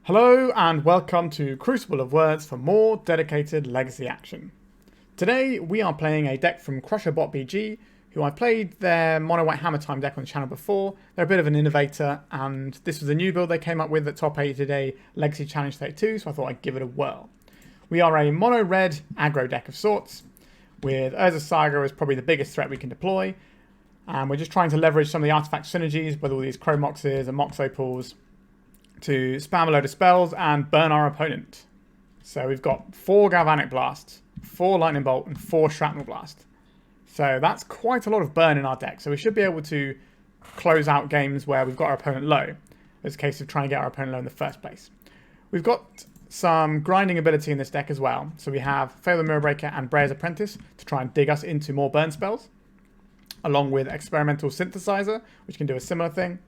Hello and welcome to Crucible of Words for more dedicated legacy action. Today we are playing a deck from CrusherbotBG, who I played their Mono White Hammer Time deck on the channel before. They're a bit of an innovator and this was a new build they came up with that top 8 today, Legacy Challenge 32, so I thought I'd give it a whirl. We are a mono red aggro deck of sorts, with Urza Saga as probably the biggest threat we can deploy, and we're just trying to leverage some of the artifact synergies with all these Chrome Moxes and Mox Opals to spam a load of spells and burn our opponent. So we've got 4 Galvanic Blasts, 4 Lightning Bolt, and 4 Shrapnel Blast. So that's quite a lot of burn in our deck. So we should be able to close out games where we've got our opponent low. It's a case of trying to get our opponent low in the first place. We've got some grinding ability in this deck as well. So we have Fable Mirrorbreaker and Breya's Apprentice to try and dig us into more burn spells, along with Experimental Synthesizer, which can do a similar thing.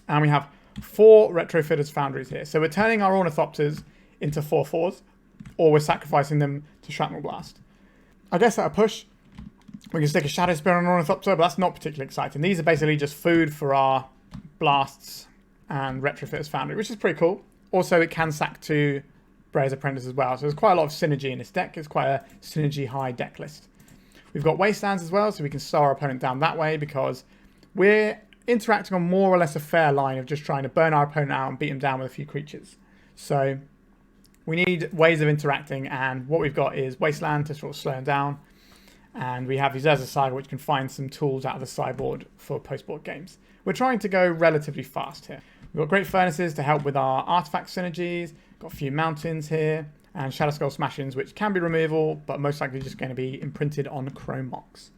And we have 4 Retrofitter Foundries here. So we're turning our Ornithopters into 4/4s, or we're sacrificing them to Shrapnel Blast. I guess at a push, we can stick a Shadowspear on an Ornithopter, but that's not particularly exciting. These are basically just food for our Blasts and Retrofitter Foundry, which is pretty cool. Also, it can sack to Breya's Apprentice as well, so there's quite a lot of synergy in this deck. It's quite a synergy high deck list. We've got Wastelands as well, so we can slow our opponent down that way because we're interacting on more or less a fair line of just trying to burn our opponent out and beat him down with a few creatures. So we need ways of interacting, and what we've got is Wasteland to sort of slow him down, and we have these Urza Saga which can find some tools out of the sideboard for post-board games. We're trying to go relatively fast here. We've got great furnaces to help with our artifact synergies, got a few mountains here, and Shatterskull Smashings which can be removable, but most likely just going to be imprinted on Chrome Mox.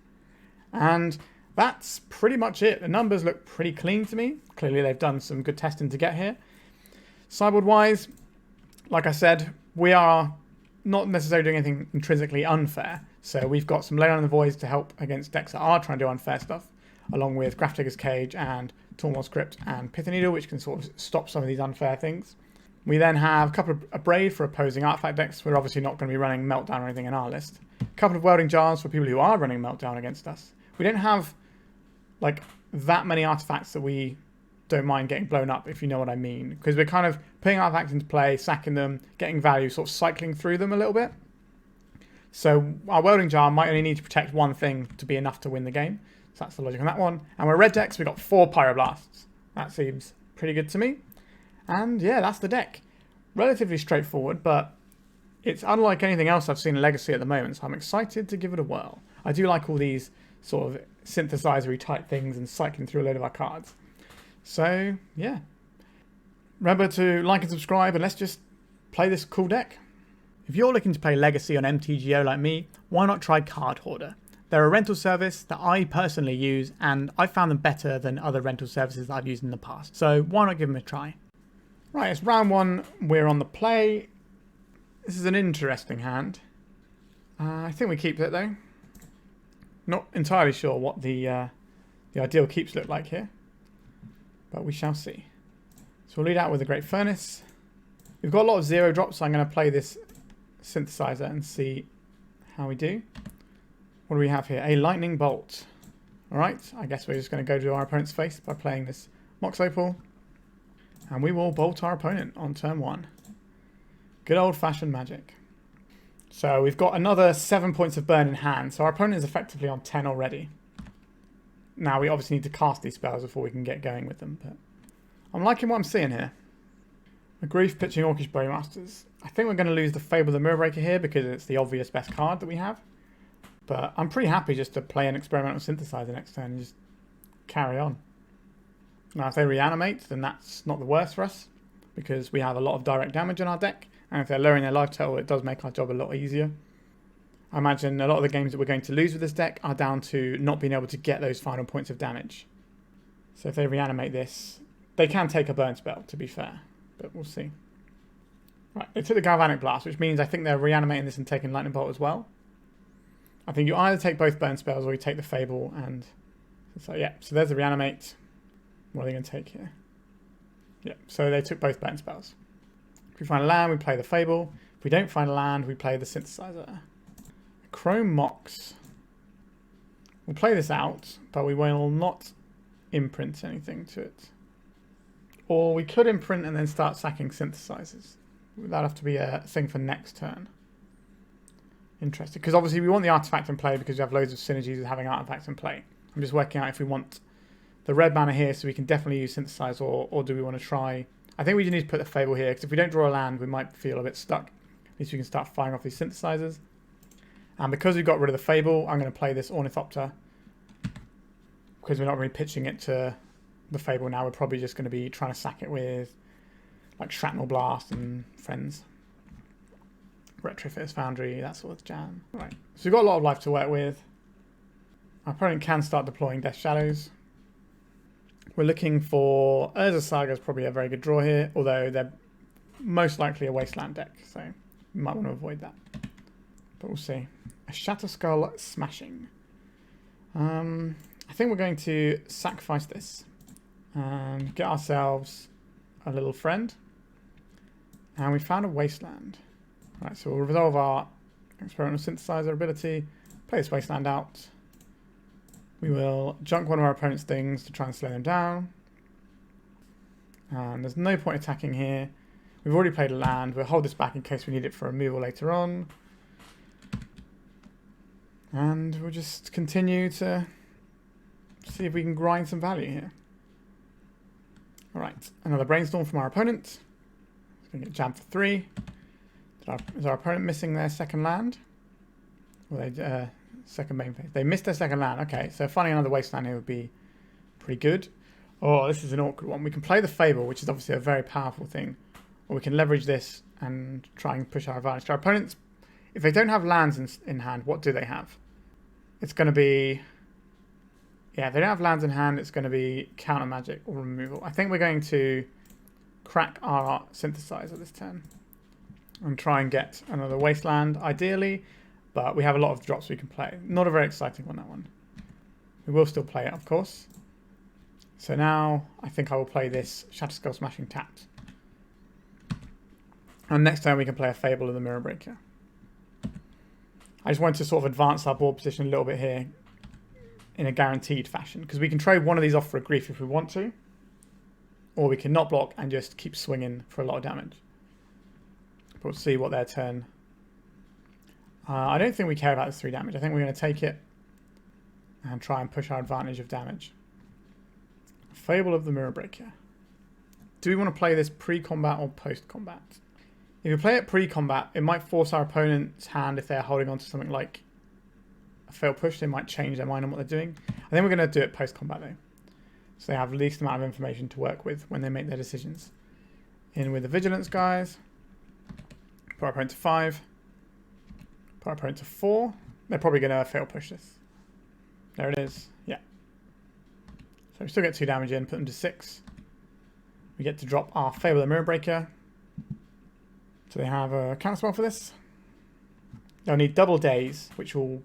And that's pretty much it. The numbers look pretty clean to me. Clearly they've done some good testing to get here. Sideboard wise, like I said, we are not necessarily doing anything intrinsically unfair. So we've got some Leyline in the Voids to help against decks that are trying to do unfair stuff, along with Grafdigger's Cage and Tormod's Crypt and Pithing Needle, which can sort of stop some of these unfair things. We then have a couple of Abrade for opposing artifact decks. We're obviously not going to be running Meltdown or anything in our list. A couple of Welding Jars for people who are running Meltdown against us. We don't have like that many artifacts that we don't mind getting blown up, if you know what I mean, because we're kind of putting artifacts into play, sacking them, getting value, sort of cycling through them a little bit. So our Welding Jar might only need to protect one thing to be enough to win the game. So that's the logic on that one. And we're red decks, we've got 4 Pyroblasts. That seems pretty good to me. And yeah, that's the deck. Relatively straightforward, but it's unlike anything else I've seen in Legacy at the moment, so I'm excited to give it a whirl. I do like all these sort of synthesizer-y type things and cycling through a load of our cards. So yeah, remember to like and subscribe, and let's just play this cool deck. If you're looking to play Legacy on MTGO like me, why not try Card Hoarder? They're a rental service that I personally use, and I found them better than other rental services that I've used in the past, so why not give them a try? Right, it's round 1, we're on the play. This is an interesting hand. I think we keep it though. Not entirely sure what the ideal keeps look like here, but we shall see. So we'll lead out with a Great Furnace. We've got a lot of 0 drops, so I'm going to play this synthesizer and see how we do. What do we have here? A Lightning Bolt. Alright, I guess we're just going to go to our opponent's face by playing this Mox Opal. And we will bolt our opponent on turn 1. Good old-fashioned magic. So we've got another 7 points of burn in hand, so our opponent is effectively on 10 already. Now we obviously need to cast these spells before we can get going with them, but I'm liking what I'm seeing here. A Grief pitching Orcish Bowmasters. I think we're going to lose the Fable the Mirrorbreaker here because it's the obvious best card that we have. But I'm pretty happy just to play an Experimental Synthesizer next turn and just carry on. Now if they reanimate, then that's not the worst for us, because we have a lot of direct damage in our deck, and if they're lowering their life total, it does make our job a lot easier. I imagine a lot of the games that we're going to lose with this deck are down to not being able to get those final points of damage. So if they reanimate this, they can take a burn spell, to be fair, but we'll see. Right, they took the Galvanic Blast, which means I think they're reanimating this and taking Lightning Bolt as well. I think you either take both burn spells or you take the Fable, and so yeah, so there's the reanimate. What are they going to take here? Yeah, so they took both burn spells. If we find a land, we play the Fable. If we don't find a land, we play the Synthesizer. Chrome Mox. We'll play this out, but we will not imprint anything to it. Or we could imprint and then start sacking synthesizers. That'd have to be a thing for next turn. Interesting. Because obviously we want the artifact in play because we have loads of synergies with having artifacts in play. I'm just working out if we want the red mana here so we can definitely use synthesize, or do we want to try... I think we need to put the Fable here because if we don't draw a land we might feel a bit stuck. At least we can start firing off these synthesizers. And because we got rid of the Fable, I'm going to play this Ornithopter. Because we're not really pitching it to the Fable now. We're probably just going to be trying to sack it with like Shrapnel Blast and friends. Retrofitter Foundry, that sort of jam. Right, so we've got a lot of life to work with. Our opponent can start deploying Death Shadows. We're looking for... Urza Saga is probably a very good draw here, although they're most likely a Wasteland deck, so we might want to avoid that. But we'll see. A Shatterskull Smashing. I think we're going to sacrifice this and get ourselves a little friend. And we found a Wasteland. Right, so we'll resolve our Experimental Synthesizer ability, play this Wasteland out. We will junk one of our opponent's things to try and slow them down. And there's no point attacking here. We've already played a land. We'll hold this back in case we need it for removal later on. And we'll just continue to see if we can grind some value here. Alright, another Brainstorm from our opponent. It's going to get jammed for 3. Is our opponent missing their second land? Or they second main phase? They missed their second land. Okay, so finding another Wasteland here would be pretty good. Oh, this is an awkward one. We can play the Fable, which is obviously a very powerful thing. Or we can leverage this and try and push our advantage. Our opponents, if they don't have lands in hand, what do they have? It's going to be... Yeah, if they don't have lands in hand, it's going to be counter magic or removal. I think we're going to crack our synthesizer this turn and try and get another Wasteland, ideally, but we have a lot of drops we can play. Not a very exciting one, that one. We will still play it, of course. So now I think I will play this Shatterskull Smashing tapped. And next turn we can play a Fable of the Mirror Breaker. I just want to sort of advance our board position a little bit here in a guaranteed fashion, because we can trade one of these off for a grief if we want to, or we can not block and just keep swinging for a lot of damage. But we'll see what their turn... I don't think we care about this 3 damage. I think we're going to take it and try and push our advantage of damage. Fable of the Mirror Breaker. Do we want to play this pre-combat or post-combat? If we play it pre-combat, it might force our opponent's hand, if they're holding on to something like a failed push, they might change their mind on what they're doing. I think we're going to do it post-combat though. So they have the least amount of information to work with when they make their decisions. In with the Vigilance guys. Put our opponent to 5. Put our opponent to 4. They're probably going to fail push this. There it is. Yeah. So we still get 2 damage in, put them to 6. We get to drop our Fable of the Mirror Breaker. Do they have a counterspell for this? They'll need double days, which will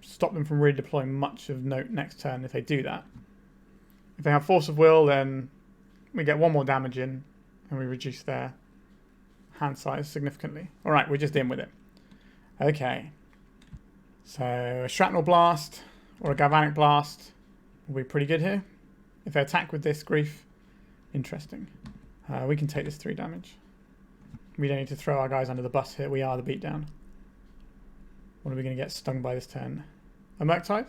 stop them from really deploying much of note next turn if they do that. If they have Force of Will, then we get 1 more damage in and we reduce their hand size significantly. Alright, we're just in with it. Okay. So a Shrapnel Blast or a Galvanic Blast will be pretty good here. If they attack with this grief, interesting. We can take this 3 damage. We don't need to throw our guys under the bus here. We are the beatdown. What are we going to get stung by this turn? A Murktide?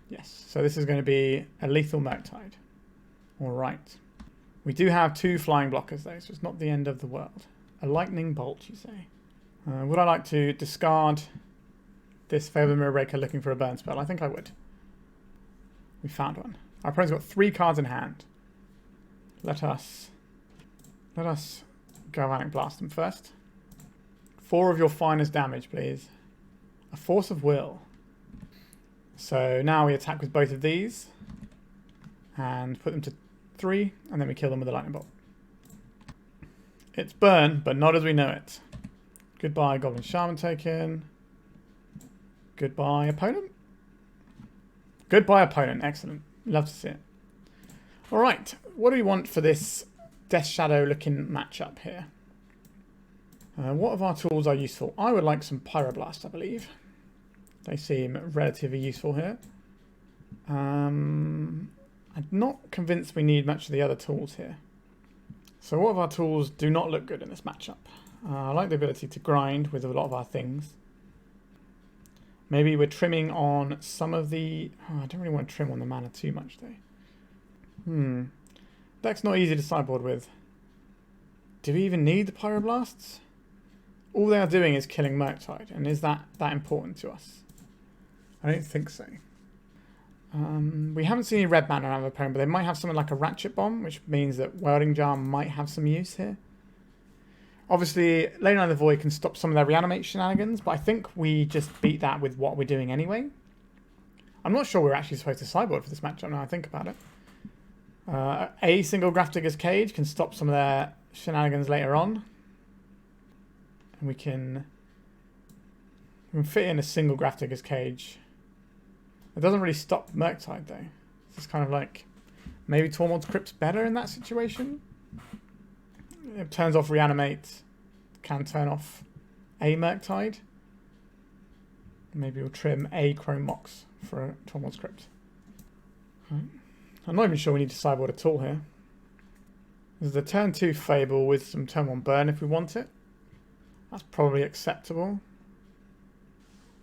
Yes. So this is going to be a lethal Murktide. Alright. We do have 2 flying blockers though, so it's not the end of the world. A Lightning Bolt, you say? Would I like to discard this Fable of the Mirror Breaker looking for a burn spell? I think I would. We found one. Our opponent's got 3 cards in hand. Let us Galvanic Blast them first. 4 of your finest damage, please. A Force of Will. So now we attack with both of these and put them to 3, and then we kill them with a Lightning Bolt. It's burn, but not as we know it. Goodbye, Goblin Shaman token. Goodbye, opponent. Goodbye, opponent. Excellent. Love to see it. Alright, what do we want for this Death Shadow looking matchup here? What of our tools are useful? I would like some Pyroblast, I believe. They seem relatively useful here. I'm not convinced we need much of the other tools here. So what of our tools do not look good in this matchup? I like the ability to grind with a lot of our things. Maybe we're trimming on some of the... Oh, I don't really want to trim on the mana too much though. Deck's not easy to sideboard with. Do we even need the Pyroblasts? All they are doing is killing Murktide, and is that important to us? I don't think so. We haven't seen any red mana out of opponent, but they might have something like a Ratchet Bomb, which means that Welding Jar might have some use here. Obviously, Leyline the Void can stop some of their reanimate shenanigans, but I think we just beat that with what we're doing anyway. I'm not sure we're actually supposed to sideboard for this matchup now I think about it. A single Grafdigger's Cage can stop some of their shenanigans later on. And we can fit in a single Grafdigger's Cage. It doesn't really stop Murktide though. It's just kind of like, maybe Tormod's Crypt's better in that situation. It turns off Reanimate, can turn off a Murktide. Maybe we'll trim a Chrome Mox for Tormod's Crypt. Right. I'm not even sure we need to sideboard at all here. There's the turn 2 Fable with some turn 1 burn if we want it. That's probably acceptable.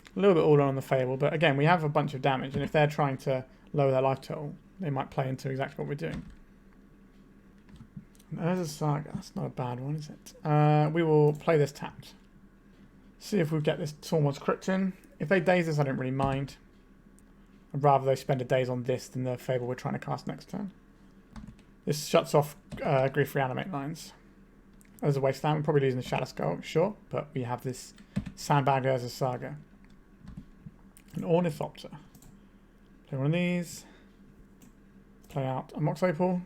A little bit all on the Fable, but again, we have a bunch of damage, and if they're trying to lower their life total, they might play into exactly what we're doing. There's a Saga. That's not a bad one, is it? We will play this tapped. See if we get this Tormod's Crypt in. If they daze us, I don't really mind. I'd rather they spend a daze on this than the Fable we're trying to cast next turn. This shuts off Grief Reanimate lines. As a Wasteland, we're probably losing the Shatterskull, sure, but we have this Sandbagger as a Saga. An Ornithopter. Play one of these. Play out a Mox Opal.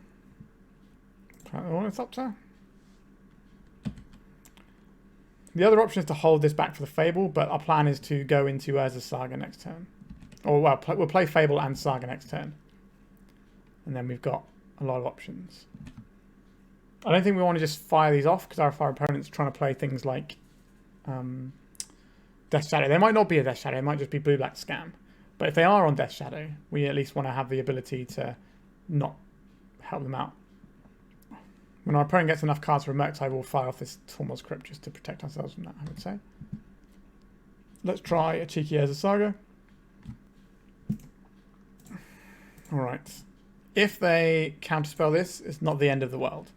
Play out an Ornithopter. The other option is to hold this back for the Fable, but our plan is to go into Urza Saga next turn. Or, well, we'll play Fable and Saga next turn. And then we've got a lot of options. I don't think we want to just fire these off, because our opponent's trying to play things like Death Shadow. They might not be a Death Shadow, it might just be blue-black scam. But if they are on Death Shadow, we at least want to have the ability to not help them out. When our opponent gets enough cards for a Murktide, we'll fire off this Tormod's Crypt just to protect ourselves from that, I would say. Let's try a cheeky Urza Saga. Alright. If they counterspell this, it's not the end of the world.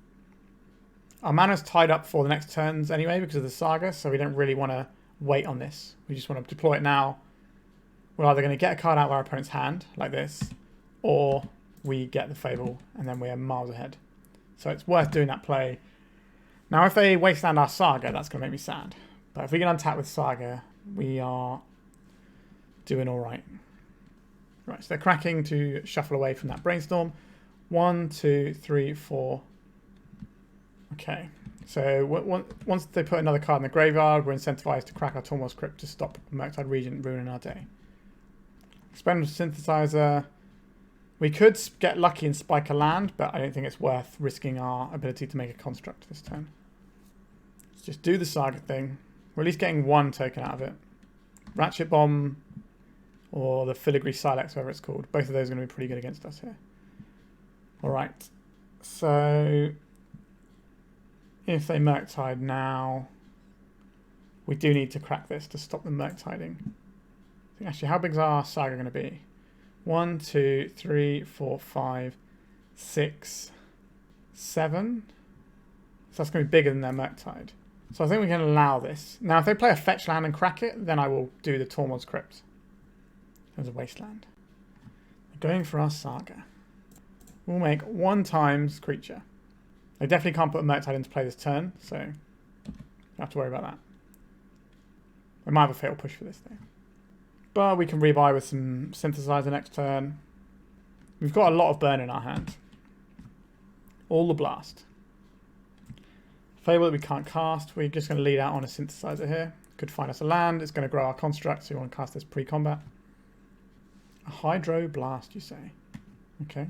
Our mana's tied up for the next turns anyway because of the Saga, so we don't really want to wait on this. We just want to deploy it now. We're either going to get a card out of our opponent's hand, like this, or we get the Fable, and then we're miles ahead. So it's worth doing that play. Now, if they Wasteland our Saga, that's going to make me sad. But if we can untap with Saga, we are doing all right. Right, so they're cracking to shuffle away from that Brainstorm. 1, 2, 3, 4. Okay, so once they put another card in the graveyard, we're incentivized to crack our Tormod's Crypt to stop Murktide Regent ruining our day. Experimental Synthesizer. We could get lucky and spike a land, but I don't think it's worth risking our ability to make a construct this turn. Let's just do the Saga thing. We're at least getting one token out of it. Ratchet Bomb or the Filigree Silex, whatever it's called. Both of those are going to be pretty good against us here. Alright, so if they Murktide now, we do need to crack this to stop them Murktiding. Actually, how big is our Saga going to be? 1, 2, 3, 4, 5, 6, 7. So that's going to be bigger than their Murktide. So I think we can allow this. Now, if they play a fetch land and crack it, then I will do the Tormod's Crypt as a Wasteland. We're going for our Saga. We'll make 1 times creature. They definitely can't put a Murktide into play this turn, so don't have to worry about that. We might have a fatal push for this though. But we can rebuy with some Synthesizer next turn. We've got a lot of burn in our hand. All the Blast. Fable that we can't cast. We're just going to lead out on a Synthesizer here. Could find us a land. It's going to grow our construct, so we want to cast this pre-combat. A Hydro Blast, you say? Okay.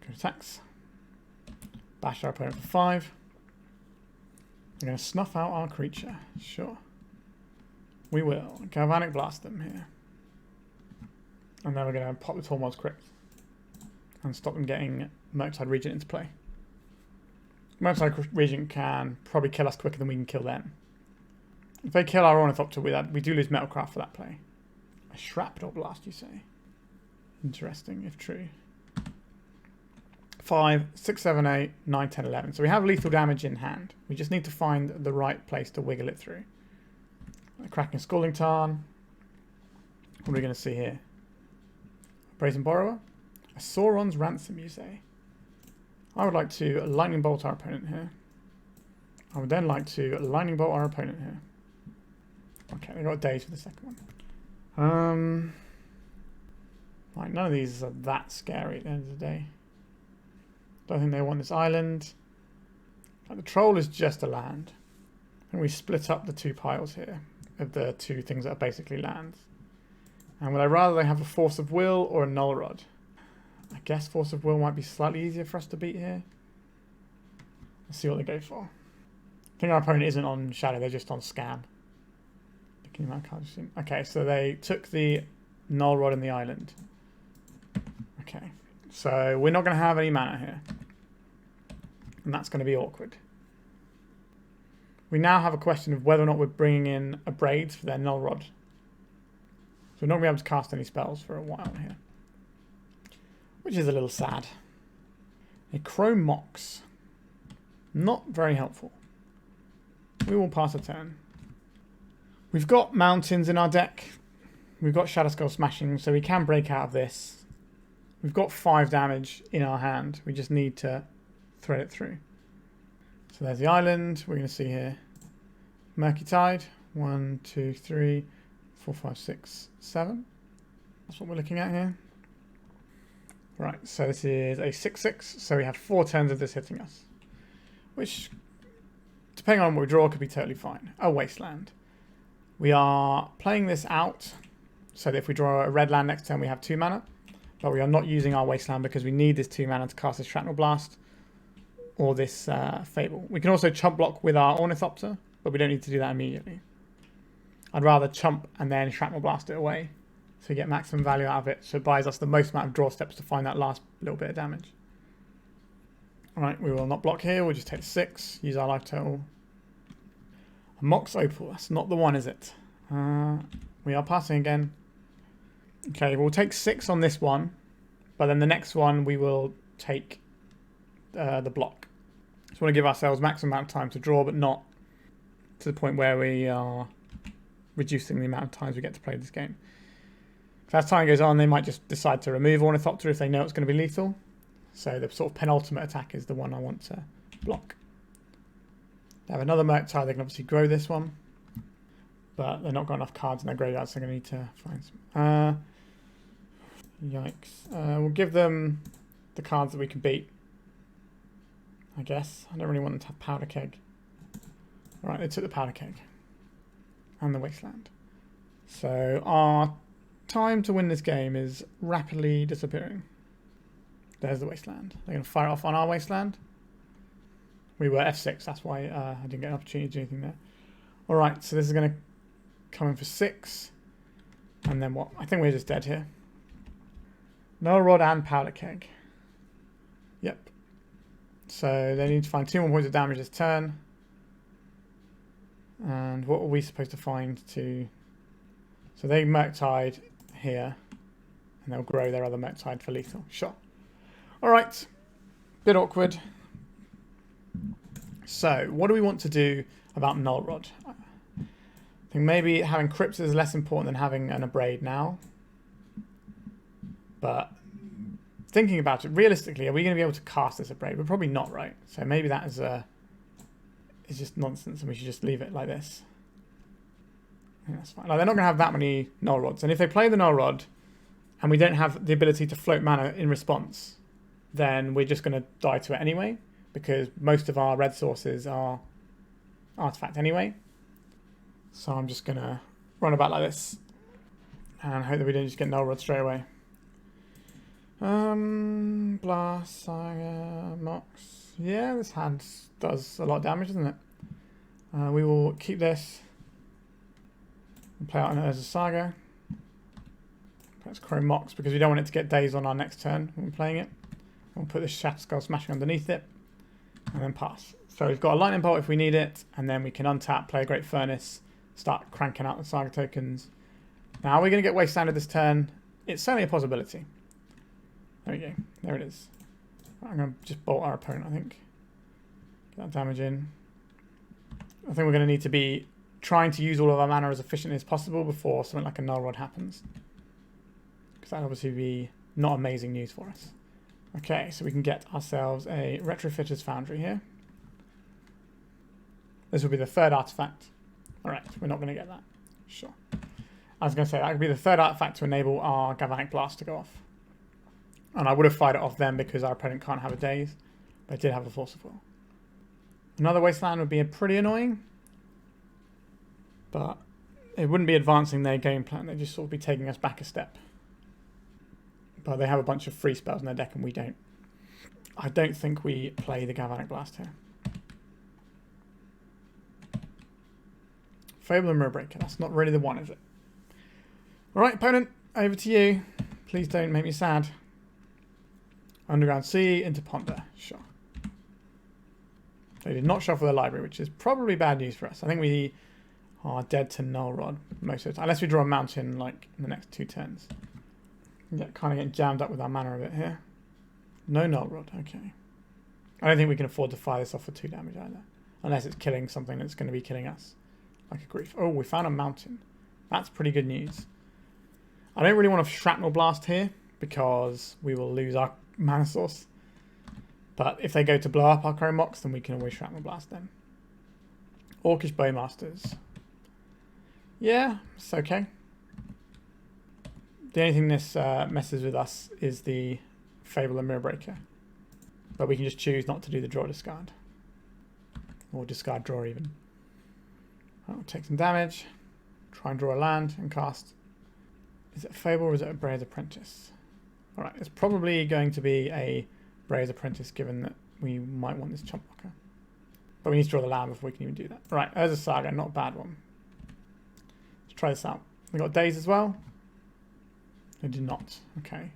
Good attacks. Bash our opponent for 5. We're going to snuff out our creature. Sure. We will. Galvanic Blast them here. And then we're going to pop the Tormod's Crypt and stop them getting Murktide Regent into play. Mountain Regent can probably kill us quicker than we can kill them. If they kill our Ornithopter with that, we do lose Metalcraft for that play. A Shrapnel Blast, you say? Interesting, if true. 5, 6, 7, 8, 9, 10, 11. So we have lethal damage in hand. We just need to find the right place to wiggle it through. A Cracking Scalding Tarn. What are we going to see here? Brazen Borrower. A Sauron's Ransom, you say? I would like to Lightning Bolt our opponent here. I would then like to Lightning Bolt our opponent here. Okay, they got days for the second one. Right, none of these are that scary at the end of the day. Don't think they want this island. The Troll is just a land. And we split up the two piles here of the two things that are basically lands. And would I rather they have a Force of Will or a Null Rod? I guess Force of Will might be slightly easier for us to beat here. Let's see what they go for. I think our opponent isn't on Shadow, they're just on Scan. Okay, so they took the Null Rod in the island. Okay, so we're not going to have any mana here. And that's going to be awkward. We now have a question of whether or not we're bringing in Abrades for their Null Rod. So we're not going to be able to cast any spells for a while here. Which is a little sad. A Chrome Mox. Not very helpful. We will pass a turn. We've got mountains in our deck. We've got Shatterskull Smashing, so we can break out of this. We've got 5 damage in our hand. We just need to thread it through. So there's the island. We're going to see here. Murky Tide. 1, 2, 3, 4, 5, 6, 7. That's what we're looking at here. Right, so this is a 6/6, so we have 4 turns of this hitting us. Which, depending on what we draw, could be totally fine. A Wasteland. We are playing this out, so that if we draw a red land next turn, we have 2 mana. But we are not using our Wasteland because we need this 2 mana to cast this Shrapnel Blast or this Fable. We can also chump block with our Ornithopter, but we don't need to do that immediately. I'd rather chump and then Shrapnel Blast it away so we get maximum value out of it, so it buys us the most amount of draw steps to find that last little bit of damage. Alright, we will not block here, we'll just take 6, use our life total. A Mox Opal, that's not the one, is it? We are passing again. Okay, we'll take 6 on this one, but then the next one we will take the block. So we want to give ourselves maximum amount of time to draw, but not to the point where we are reducing the amount of times we get to play this game. So as time goes on, they might just decide to remove Ornithopter if they know it's going to be lethal. So the sort of penultimate attack is the one I want to block. They have another Murktide, they can obviously grow this one. But they've not got enough cards in their graveyard, so they're going to need to find some. Yikes. We'll give them the cards that we can beat, I guess. I don't really want them to have Powder Keg. Alright, they took the Powder Keg. And the Wasteland. So our time to win this game is rapidly disappearing. There's the Wasteland. They're going to fire off on our Wasteland. We were F6, that's why I didn't get an opportunity to do anything there. Alright, so this is going to come in for 6. And then what? I think we're just dead here. Null Rod and Powder Keg. Yep. So they need to find 2 more points of damage this turn. And what are we supposed to find to... So they Murktide here. And they'll grow their other Murktide for lethal. Sure. Alright. Bit awkward. So, what do we want to do about Null Rod? I think maybe having Crypt is less important than having an Abrade now. But thinking about it, realistically, are we going to be able to cast this Abrade? We're probably not, right? So maybe that is just nonsense and we should just leave it like this. I think that's fine. Like, they're not going to have that many Null Rods. And if they play the Null Rod and we don't have the ability to float mana in response, then we're just going to die to it anyway, because most of our red sources are artifact anyway. So I'm just going to run about like this and hope that we don't just get Null Rod straight away. Blast, Saga, Mox. Yeah, this hand does a lot of damage, doesn't it? We will keep this and play out an Urza Saga. That's Chrome Mox because we don't want it to get days on our next turn when we're playing it. We'll put this Shatterskull Smashing underneath it. and then pass. So we've got a lightning bolt if we need it, and then we can untap, play a Great Furnace, start cranking out the Saga tokens. Now, are we going to get Wastelanded this turn? It's certainly a possibility. There we go. There it is. Right, I'm going to just bolt our opponent, I think. Get that damage in. I think we're going to need to be trying to use all of our mana as efficiently as possible before something like a Null Rod happens. Because that would obviously be not amazing news for us. Okay, so we can get ourselves a Retrofitter's Foundry here. This will be the third artifact. Alright, we're not going to get that. Sure. I was going to say that would be the third artifact to enable our Galvanic Blast to go off. And I would have fired it off then because our opponent can't have a daze. But it did have a Force of Will. Another Wasteland would be pretty annoying. But it wouldn't be advancing their game plan. They'd just sort of be taking us back a step. But they have a bunch of free spells in their deck and we don't. I don't think we play the Galvanic Blast here. Fable and Mirrorbreaker. That's not really the one, is it? Alright, opponent. Over to you. Please don't make me sad. Underground Sea into Ponder. Sure. They did not shuffle their library, which is probably bad news for us. I think we are dead to Null Rod most of the time. Unless we draw a mountain like in the next 2 turns. Yeah, kind of getting jammed up with our mana a bit here. No Null Rod. Okay. I don't think we can afford to fire this off for 2 damage either. Unless it's killing something that's going to be killing us. Like a grief. Oh, we found a mountain. That's pretty good news. I don't really want a Shrapnel Blast here because we will lose our mana source. But if they go to blow up our Chrome Mox, then we can always Shrapnel Blast them. Orcish Bowmasters. Yeah, it's okay. The only thing this messes with us is the Fable and Mirrorbreaker. But we can just choose not to do the draw discard. Or discard draw even. I'll take some damage. Try and draw a land and cast. Is it a Fable or is it a Breya's Apprentice? Alright, it's probably going to be a Breya's Apprentice given that we might want this chump blocker. But we need to draw the land before we can even do that. Right, there's a Saga, not a bad one. Let's try this out. We got Daze as well. I did not. Okay.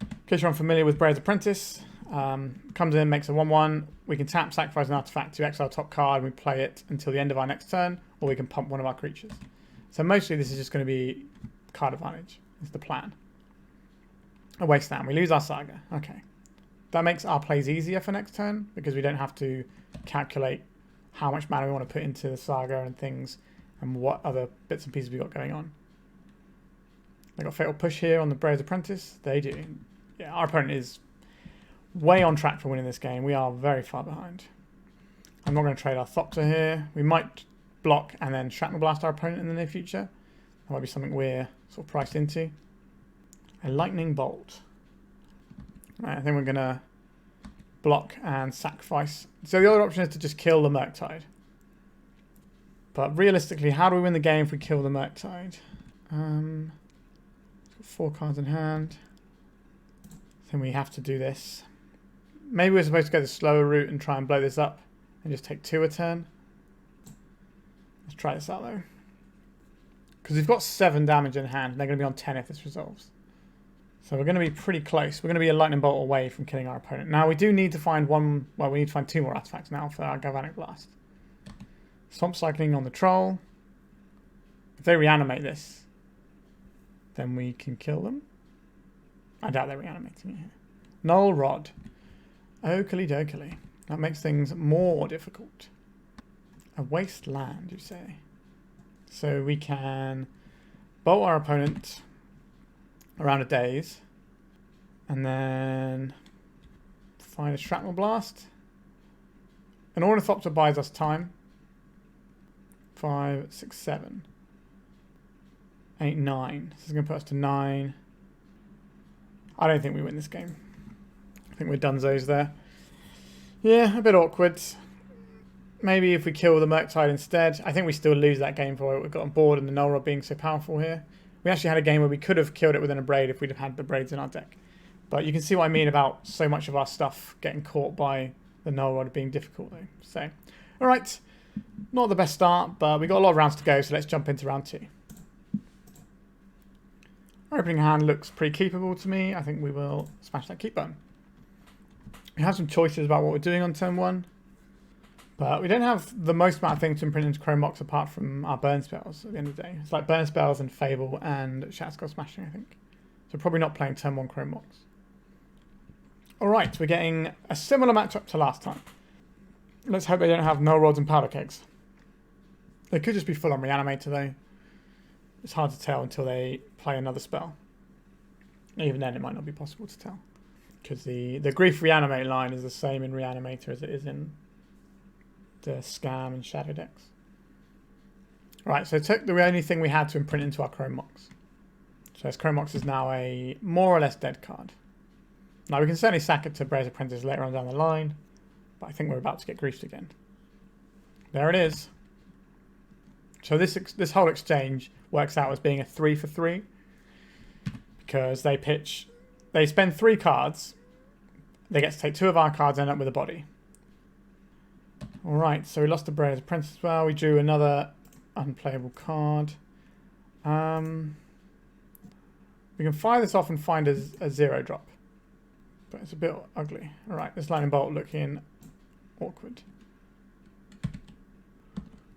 In case you're unfamiliar with Breya's Apprentice, comes in, makes a 1/1. We can tap, sacrifice an artifact to exile top card, and we play it until the end of our next turn, or we can pump one of our creatures. So mostly this is just going to be card advantage. Is the plan. A Wasteland. We lose our Saga. Okay. That makes our plays easier for next turn because we don't have to calculate how much mana we want to put into the Saga and things and what other bits and pieces we got going on. They got Fatal Push here on the Breya's Apprentice. They do. Yeah, our opponent is way on track for winning this game. We are very far behind. I'm not going to trade our Thopter here. We might block and then Shrapnel Blast our opponent in the near future. That might be something we're sort of priced into. A Lightning Bolt. Right, I think we're going to block and sacrifice. So the other option is to just kill the Murktide. But realistically, how do we win the game if we kill the Murktide? 4 cards in hand. I think we have to do this. Maybe we're supposed to go the slower route and try and blow this up and just take 2 a turn. Let's try this out though. Because we've got 7 damage in hand and they're going to be on 10 if this resolves. So we're going to be pretty close. We're going to be a lightning bolt away from killing our opponent. Now we do need to find one, well we need to find 2 more artifacts now for our Galvanic Blast. Swamp Cycling on the Troll. If they reanimate this, then we can kill them. I doubt they're reanimating it here. Null Rod. Oakley dokily. That makes things more difficult. A Wasteland, you say? So we can bolt our opponent around a daze. And then find a Shrapnel Blast. An Ornithopter buys us time. 5, 6, 7. 8, 9. This is going to put us to 9. I don't think we win this game. I think we're dunzos there. Yeah, a bit awkward. Maybe if we kill the Murktide instead. I think we still lose that game for what we've got on board and the Null Rod being so powerful here. We actually had a game where we could have killed it with an Abrade if we'd have had the Abrades in our deck. But you can see what I mean about so much of our stuff getting caught by the Null Rod being difficult though. So, alright. Not the best start, but we've got a lot of rounds to go, so let's jump into round 2. Our opening hand looks pretty keepable to me. I think we will smash that keep button. We have some choices about what we're doing on turn 1. But we don't have the most amount of things to imprint into Chrome Mox apart from our burn spells at the end of the day. It's like burn spells and Fable and Shatterskull Smashing, I think. So probably not playing turn 1 Chrome Mox. Alright, we're getting a similar matchup to last time. Let's hope they don't have null rods and powder kegs. They could just be full on Reanimator though. It's hard to tell until they play another spell. Even then it might not be possible to tell. Because the Grief Reanimate line is the same in Reanimator as it is in the Scam and Shadow decks. Right, so it took the only thing we had to imprint into our Chrome Mox. So this Chrome Mox is now a more or less dead card. Now we can certainly sack it to Breya's Apprentice later on down the line, but I think we're about to get griefed again. There it is. So this whole exchange works out as being a 3 for 3 because they spend 3 cards, they get to take 2 of our cards and end up with a body. Alright, so we lost to Breya's Apprentice as well. We drew another unplayable card. We can fire this off and find a 0-drop. But it's a bit ugly. Alright, this lightning bolt looking awkward.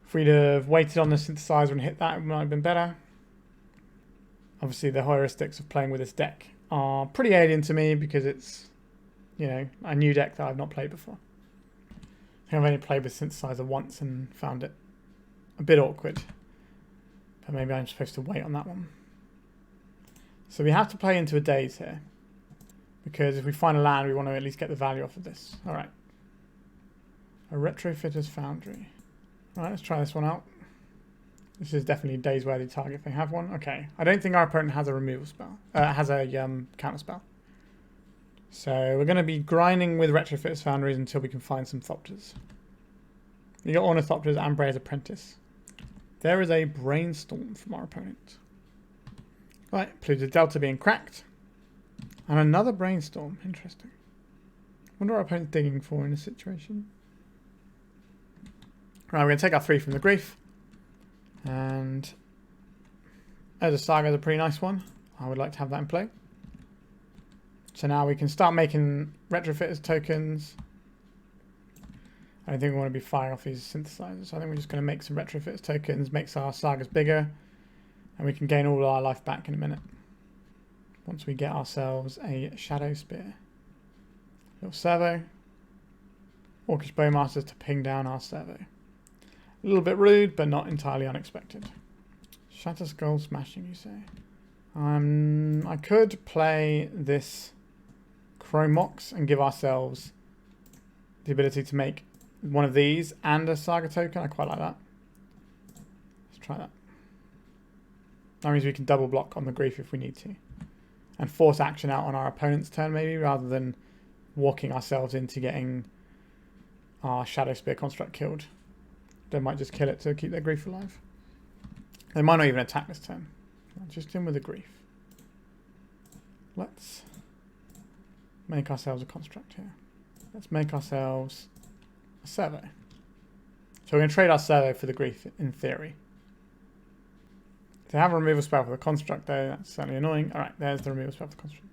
If we'd have waited on the synthesizer and hit that, it might have been better. Obviously, the heuristics of playing with this deck are pretty alien to me because it's, you know, a new deck that I've not played before. I think I've only played with synthesizer once and found it a bit awkward. But maybe I'm supposed to wait on that one. So we have to play into a daze here. Because if we find a land, we want to at least get the value off of this. Alright. A Retrofitter Foundry. Alright, let's try this one out. This is definitely a daze-worthy target if they have one. Okay. I don't think our opponent has a removal spell. Has a counter spell. So we're going to be grinding with Retrofitter Foundries until we can find some Thopters. You got Ornithopters and Breya's Apprentice. There is a Brainstorm from our opponent. Right, Pluto Delta being cracked. And another Brainstorm. Interesting. Wonder what our opponent's digging for in this situation. Right, we're going to take our 3 from the Grief. And Urza Saga is a pretty nice one. I would like to have that in play. So now we can start making Retrofitters tokens. I don't think we want to be firing off these synthesizers. So I think we're just going to make some Retrofitters tokens, makes our Sagas bigger. And we can gain all our life back in a minute. Once we get ourselves a Shadowspear. Little servo. Orcish Bowmasters to ping down our servo. A little bit rude, but not entirely unexpected. Shatterskull Smashing, you say? I could play this Chrome Mox and give ourselves the ability to make one of these and a Saga token. I quite like that. Let's try that. That means we can double block on the Grief if we need to. And force action out on our opponent's turn maybe, rather than walking ourselves into getting our Shadowspear construct killed. They might just kill it to keep their Grief alive. They might not even attack this turn. Just in with the Grief. Let's make ourselves a construct here. Let's make ourselves a servo. So we're going to trade our servo for the Grief in theory. They have a removal spell for the construct though, that's certainly annoying. Alright, there's the removal spell for the construct.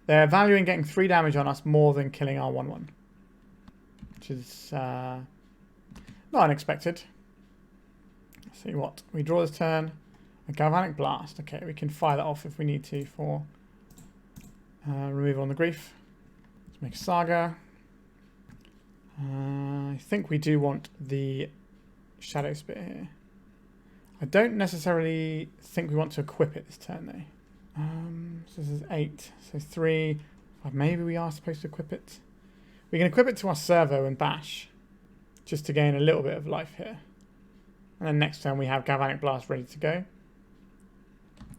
They're valuing getting 3 damage on us more than killing our 1/1. Which is not unexpected. Let's see what. We draw this turn. A Galvanic Blast. Okay, we can fire that off if we need to for removal on the Grief. Let's make a Saga. I think we do want the Shadowspear here. I don't necessarily think we want to equip it this turn though. So this is 8. So 3. 5. Maybe we are supposed to equip it. We can equip it to our servo and bash. Just to gain a little bit of life here. And then next turn we have Galvanic Blast ready to go.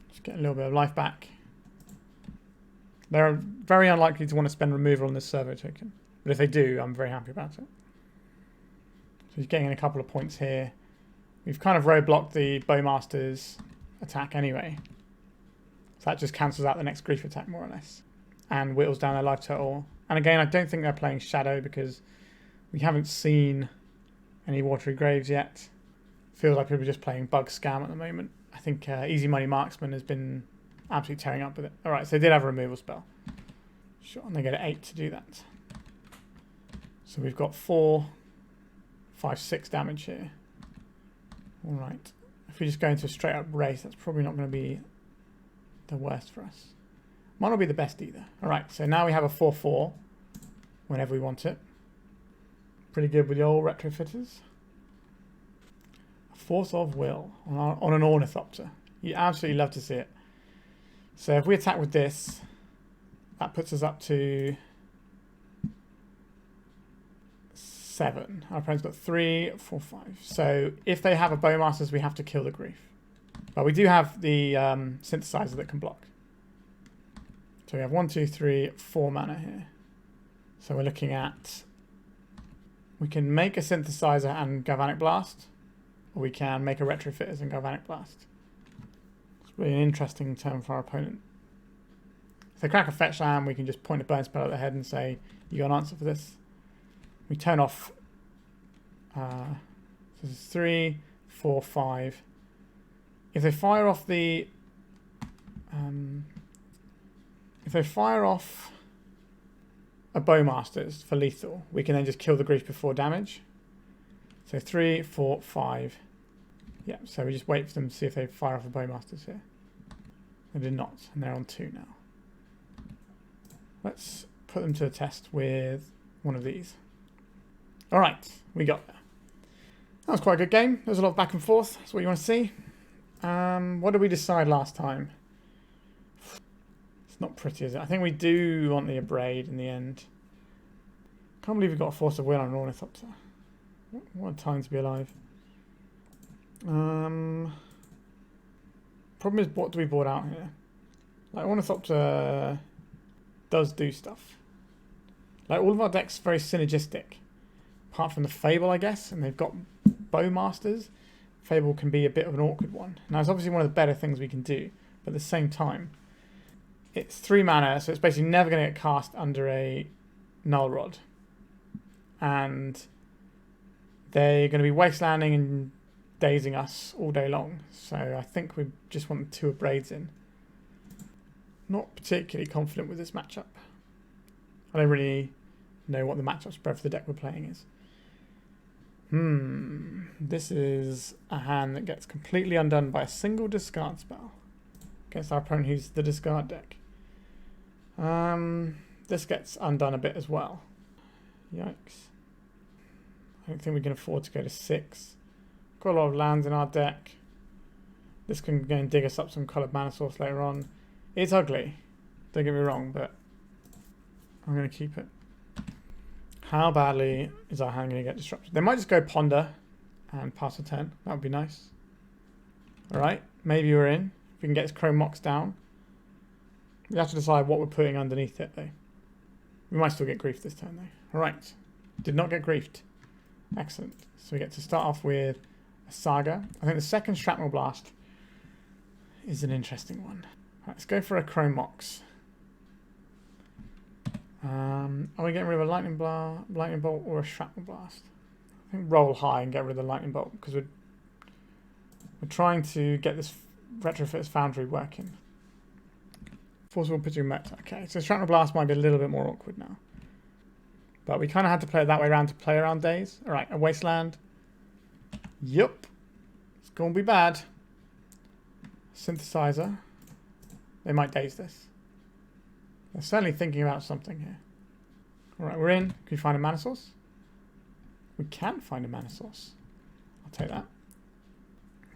Just get a little bit of life back. They're very unlikely to want to spend removal on this servo token. But if they do, I'm very happy about it. So he's getting in a couple of points here. We've kind of roadblocked the Bowmaster's attack anyway. So that just cancels out the next Grief attack more or less. And whittles down their life total. And again, I don't think they're playing Shadow because we haven't seen any Watery Graves yet. Feels like people are just playing Bug Scam at the moment. I think Easy Money Marksman has been absolutely tearing up with it. Alright, so they did have a removal spell. Sure, and they get an 8 to do that. So we've got 4 5-6 damage here. Alright. If we just go into a straight up race, that's probably not going to be the worst for us. Might not be the best either. Alright, so now we have a 4-4 whenever we want it. Pretty good with the old retrofitters. Force of Will on an Ornithopter. You absolutely love to see it. So if we attack with this, that puts us up to 7. Our opponent's got 3, 4, 5. So if they have a Bowmasters, we have to kill the Grief. But we do have the Synthesizer that can block. So we have 1, 2, 3, 4 mana here. So we're looking at... We can make a Synthesizer and Galvanic Blast. Or we can make a Retrofitters and Galvanic Blast. It's really an interesting turn for our opponent. If they crack a fetch land, we can just point a burn spell at their head and say, you got an answer for this. We turn off... so this is 3, 4, 5. If they fire off the... if they fire off a Bowmasters for lethal, we can then just kill the Grief before damage. So 3, 4, 5. Yeah, so we just wait for them to see if they fire off a Bowmasters here. They did not, and they're on 2 now. Let's put them to a test with one of these. Alright, we got there. That was quite a good game. There's a lot of back and forth. That's what you want to see. What did we decide last time? It's not pretty, is it? I think we do want the Abrade in the end. Can't believe we got a Force of Will on an Ornithopter. What a time to be alive. Problem is, what do we board out here? Like, Ornithopter does do stuff. Like, all of our decks are very synergistic. Apart from the Fable, I guess, and they've got Bowmasters. Fable can be a bit of an awkward one. Now, it's obviously one of the better things we can do, but at the same time, it's 3 mana, so it's basically never going to get cast under a Null Rod. And they're going to be wastelanding and dazing us all day long. So I think we just want the 2 Abrades in. Not particularly confident with this matchup. I don't really know what the matchup spread for the deck we're playing is. This is a hand that gets completely undone by a single discard spell against our opponent who's the discard deck. This gets undone a bit as well. Yikes. I don't think we can afford to go to 6. Got a lot of lands in our deck. This can go and dig us up some coloured mana source later on. It's ugly, don't get me wrong, but I'm going to keep it. How badly is our hand going to get disrupted? They might just go Ponder and pass a 10. That would be nice. Alright, maybe we're in. If we can get this Chrome Mox down. We have to decide what we're putting underneath it, though. We might still get griefed this turn, though. Alright, did not get griefed. Excellent. So we get to start off with a Saga. I think the second Shrapnel Blast is an interesting one. Right, let's go for a Chrome Mox. Are we getting rid of a Lightning Bolt or a Shrapnel Blast? I think roll high and get rid of the Lightning Bolt because we're trying to get this Retrofitter Foundry working. Forcible Pitching Meta. Okay, so Shrapnel Blast might be a little bit more awkward now. But we kind of had to play it that way around to play around days. Alright, a Wasteland. Yup. It's going to be bad. Synthesizer. They might daze this. They're certainly thinking about something here. Alright, we're in. Can we find a mana source? We can find a mana source. I'll take that.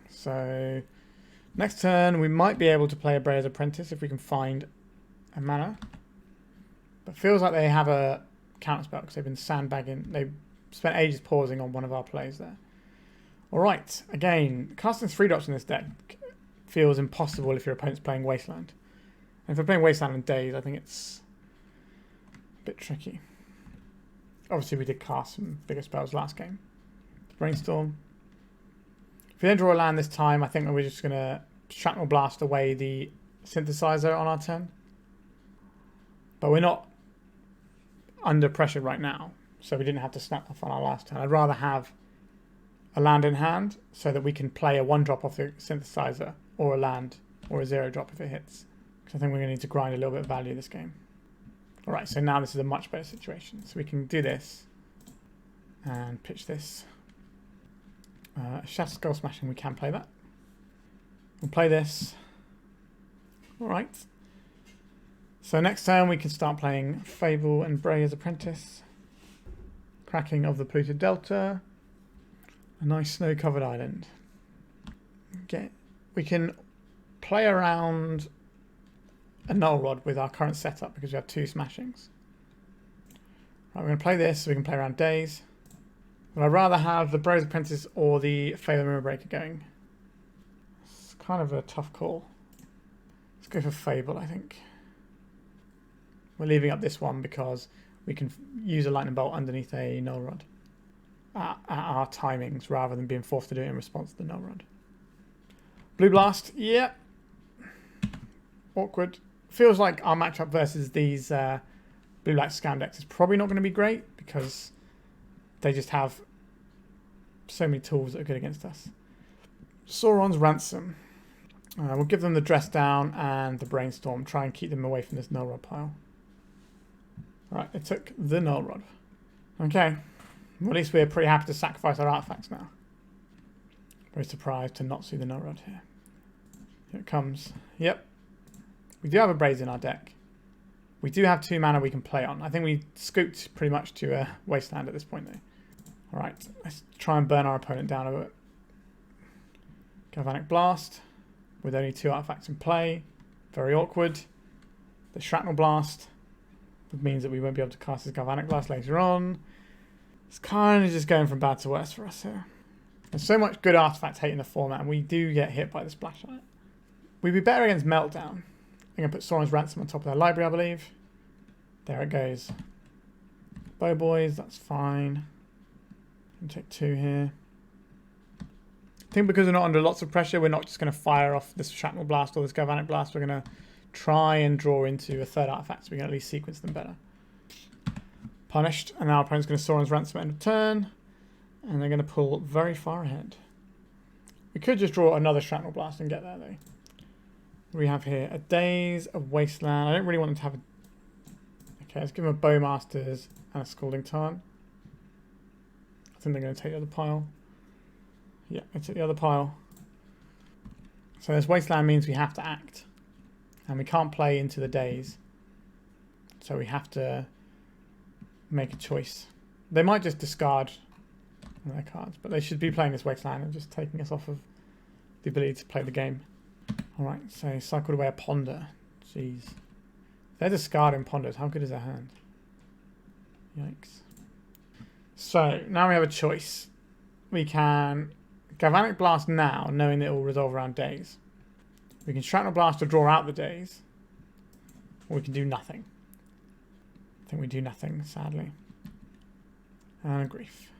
So, next turn we might be able to play a Breya's Apprentice if we can find a mana. But it feels like they have a counterspell because they've been sandbagging. They've spent ages pausing on one of our plays there. Alright, again, casting 3 drops in this deck feels impossible if your opponent's playing Wasteland. And if they're playing Wasteland in days, I think it's a bit tricky. Obviously, we did cast some bigger spells last game. Brainstorm. If we don't draw a land this time, I think we're just going to Shrapnel Blast away the Synthesizer on our turn. But we're not under pressure right now, so we didn't have to snap off on our last turn. I'd rather have a land in hand so that we can play a 1-drop off the Synthesizer or a land or a 0-drop if it hits. Because I think we're going to need to grind a little bit of value this game. Alright, so now this is a much better situation. So we can do this and pitch this Shatterskull Smashing, we can play that. We'll play this. Alright. So next turn we can start playing Fable and Breya's Apprentice. Cracking of the Polluted Delta. A nice snow-covered island. Okay. We can play around a Null Rod with our current setup because we have 2 Smashings. Right, we're going to play this so we can play around Days. Would I rather have the Breya's Apprentice or the Fable Mirror Breaker going? It's kind of a tough call. Let's go for Fable, I think. We're leaving up this one because we can use a Lightning Bolt underneath a Null Rod at our timings rather than being forced to do it in response to the Null Rod. Blue Blast, yeah. Awkward. Feels like our matchup versus these blue-black scam decks is probably not going to be great because they just have so many tools that are good against us. Sauron's Ransom. We'll give them the Dress Down and the Brainstorm. Try and keep them away from this Null Rod pile. Right, they took the Null Rod. Okay. Well, at least we're pretty happy to sacrifice our artifacts now. Very surprised to not see the Null Rod here. Here it comes. Yep. We do have a Abrade in our deck. We do have 2 mana we can play on. I think we scooped pretty much to a Wasteland at this point though. Alright, let's try and burn our opponent down a bit. Galvanic Blast with only 2 artifacts in play. Very awkward. The Shrapnel Blast means that we won't be able to cast his Galvanic Blast later on. It's kind of just going from bad to worse for us here. There's so much good artifact hate in the format and we do get hit by the splash on it. We'd be better against Meltdown. I'm going to put Sauron's Ransom on top of their library, I believe. There it goes. Bow Boys, that's fine. Can take 2 here. I think because we're not under lots of pressure, we're not just going to fire off this Shrapnel Blast or this Galvanic Blast. We're going to try and draw into a 3rd artifact so we can at least sequence them better. Punished, and now our opponent's going to Sauron's Ransom at end of turn. And they're going to pull very far ahead. We could just draw another Shrapnel Blast and get there though. We have here a Daze, a Wasteland. I don't really want them to have a... Okay, let's give them a Bowmasters and a Scalding Tarn. I think they're going to take the other pile. Yeah, they took the other pile. So this Wasteland means we have to act. And we can't play into the Daze. So we have to make a choice. They might just discard their cards, but they should be playing this Wasteland and just taking us off of the ability to play the game. Alright, so cycled away a Ponder. Jeez. If they're discarding Ponders, how good is their hand? Yikes. So, now we have a choice. We can Galvanic Blast now, knowing that it will resolve around Daze. We can Shrapnel Blast to draw out the Daze. Or we can do nothing. I think we do nothing, sadly. And a Grief.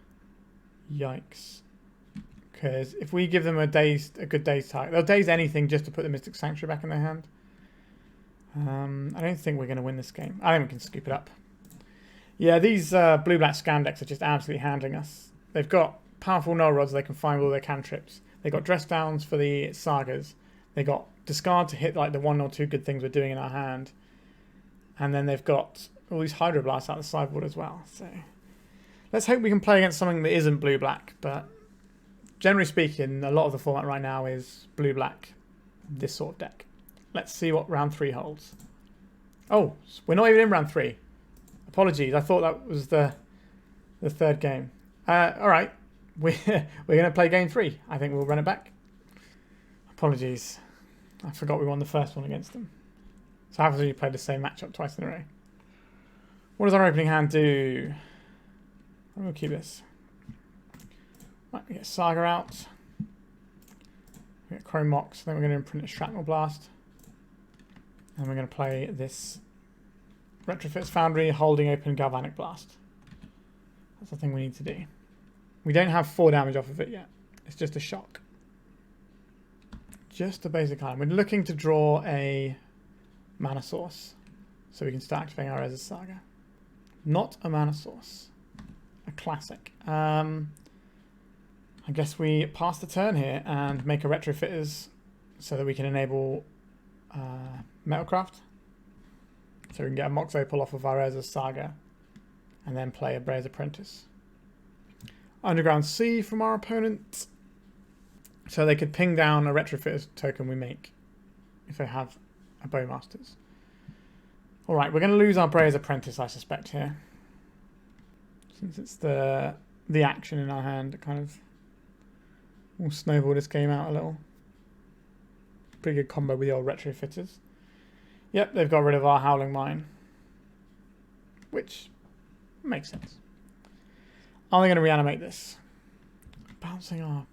Yikes. Because if we give them a good Daze type, they'll Daze anything just to put the Mystic Sanctuary back in their hand. I don't think we're going to win this game. I think we can scoop it up. Yeah, these blue-black scam decks are just absolutely handling us. They've got powerful Null Rods they can find with all their cantrips. They've got Dress Downs for the Sagas. They got Discard to hit like the 1 or 2 good things we're doing in our hand. And then they've got all these Hydroblasts out of the sideboard as well. So let's hope we can play against something that isn't blue-black, but generally speaking, a lot of the format right now is blue-black, this sort of deck. Let's see what round 3 holds. Oh, we're not even in round 3. Apologies, I thought that was the 3rd game. Alright, we're going to play game 3. I think we'll run it back. Apologies. I forgot we won the first one against them. So how have we played the same matchup twice in a row? What does our opening hand do? I'm going to keep this. Right, we get Saga out. We get Chrome Mox. Then we're going to imprint a Shrapnel Blast. And we're going to play this Retrofitter Foundry holding open Galvanic Blast. That's the thing we need to do. We don't have 4 damage off of it yet. It's just a shock. Just a basic item. We're looking to draw a mana source so we can start activating our Urza Saga. Not a mana source. A classic. I guess we pass the turn here and make a Retrofitters so that we can enable Metalcraft. So we can get a Mox Opal off of our Urza Saga and then play a Breya's Apprentice. Underground Sea from our opponent. So they could ping down a Retrofitter token we make if they have a Bowmasters. Alright, we're going to lose our Breya's Apprentice, I suspect, here. Since it's the action in our hand that kind of will snowball this game out a little. Pretty good combo with the old Retrofitters. Yep, they've got rid of our Howling Mine. Which makes sense. Are they going to reanimate this? Bouncing off.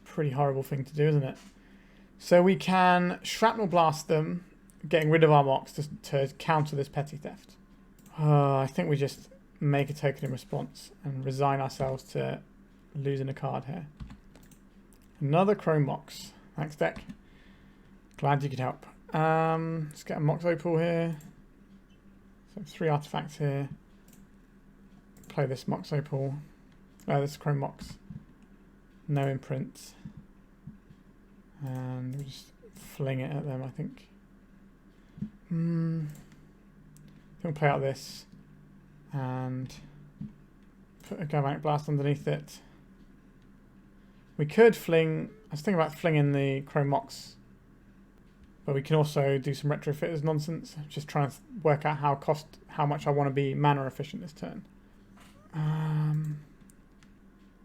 Pretty horrible thing to do, isn't it? So we can Shrapnel Blast them, getting rid of our Mox to counter this petty theft. I think we just make a token in response and resign ourselves to losing a card here. Another Chrome Mox. Thanks, deck. Glad you could help. Let's get a Mox Opal here. So 3 artifacts here. Play this Mox Opal. This is Chrome Mox. No imprint. And we'll just fling it at them, I think. We'll play out this and put a Galvanic Blast underneath it. We could fling, I was thinking about flinging the Chrome Mox, but we can also do some Retrofitters nonsense. Just trying to work out how much I want to be mana efficient this turn.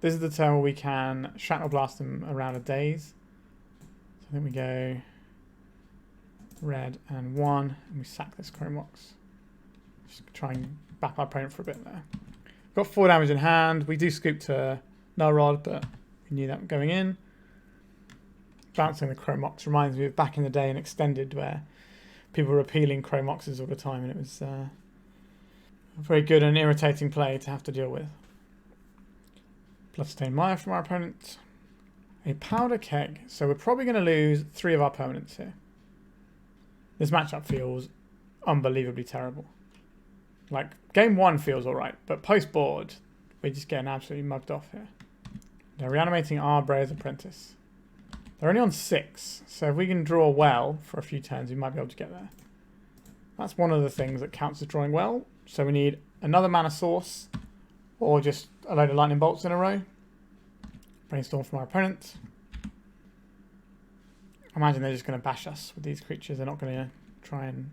This is the turn where we can Shatterskull Blast them around a daze. So I think we go red and 1, and we sack this Chrome Mox. Just try and back our opponent for a bit there. We've got 4 damage in hand. We do scoop to Null Rod, but we knew that going in. Bouncing the Chrome Mox reminds me of back in the day in Extended, where people were appealing Chrome Moxes all the time, and it was a very good and irritating play to have to deal with. Bloodstained Mire from our opponent. A Powder Keg. So we're probably going to lose 3 of our permanents here. This matchup feels unbelievably terrible. Like, game 1 feels alright, but post-board, we're just getting absolutely mugged off here. They're reanimating our Breya's Apprentice. They're only on 6, so if we can draw well for a few turns, we might be able to get there. That's one of the things that counts as drawing well. So we need another mana source, or just a load of lightning bolts in a row. Brainstorm from our opponent. I imagine they're just going to bash us with these creatures. They're not going to try and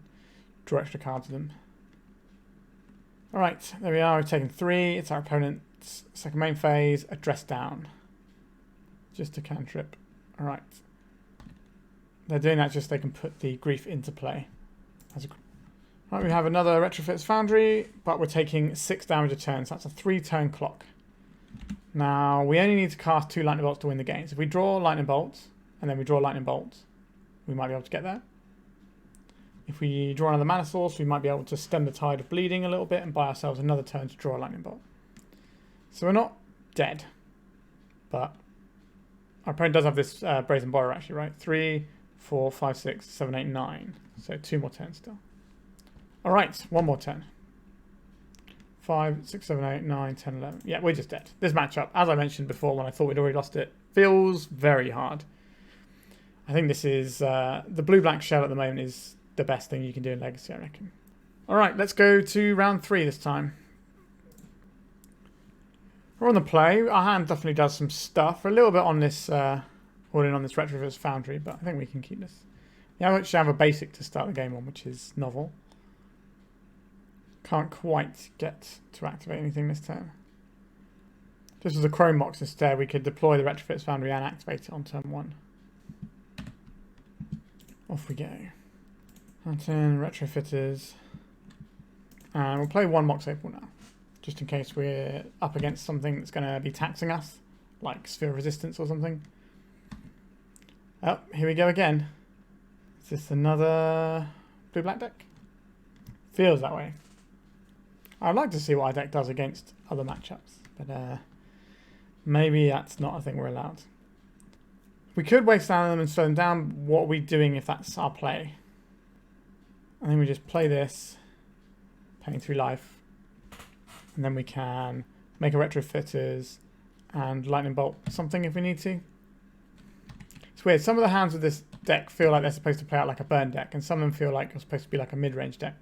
draw extra cards with them. Alright, there we are. We've taken 3. It's our opponent's second main phase. A Dress Down. Just a cantrip. Alright. They're doing that just so they can put the grief into play. Right, we have another Retrofitter Foundry, but we're taking 6 damage a turn, so that's a 3-turn clock. Now, we only need to cast 2 lightning bolts to win the game. So if we draw lightning bolts, and then we draw lightning bolts, we might be able to get there. If we draw another mana source, we might be able to stem the tide of bleeding a little bit and buy ourselves another turn to draw a lightning bolt. So we're not dead, but our opponent does have this Brazen Borrower actually, right? 3, 4, 5, 6, 7, 8, 9. So 2 more turns still. Alright, 1 more turn. 5, 6, 7, 8, 9, 10, 11. Yeah, we're just dead. This matchup, as I mentioned before when I thought we'd already lost it, feels very hard. I think this is, the blue-black shell at the moment is the best thing you can do in Legacy, I reckon. Alright, let's go to round 3 this time. We're on the play. Our hand definitely does some stuff. We're a little bit on this, all in on this Retrofitter Foundry, but I think we can keep this. Yeah, we actually have a basic to start the game on, which is novel. Can't quite get to activate anything this turn. Just as a Chrome Mox instead, we could deploy the Retrofitter Foundry and activate it on turn 1. Off we go. Turn Retrofitters. And we'll play 1 Mox Opal now. Just in case we're up against something that's going to be taxing us. Like Sphere of Resistance or something. Oh, here we go again. Is this another blue-black deck? Feels that way. I'd like to see what our deck does against other matchups, but maybe that's not a thing we're allowed. We could Wasteland them and slow them down. What are we doing if that's our play? I think we just play this, paying 3 life, and then we can make a Retrofitters and Lightning Bolt something if we need to. It's weird. Some of the hands of this deck feel like they're supposed to play out like a burn deck, and some of them feel like they're supposed to be like a mid-range deck.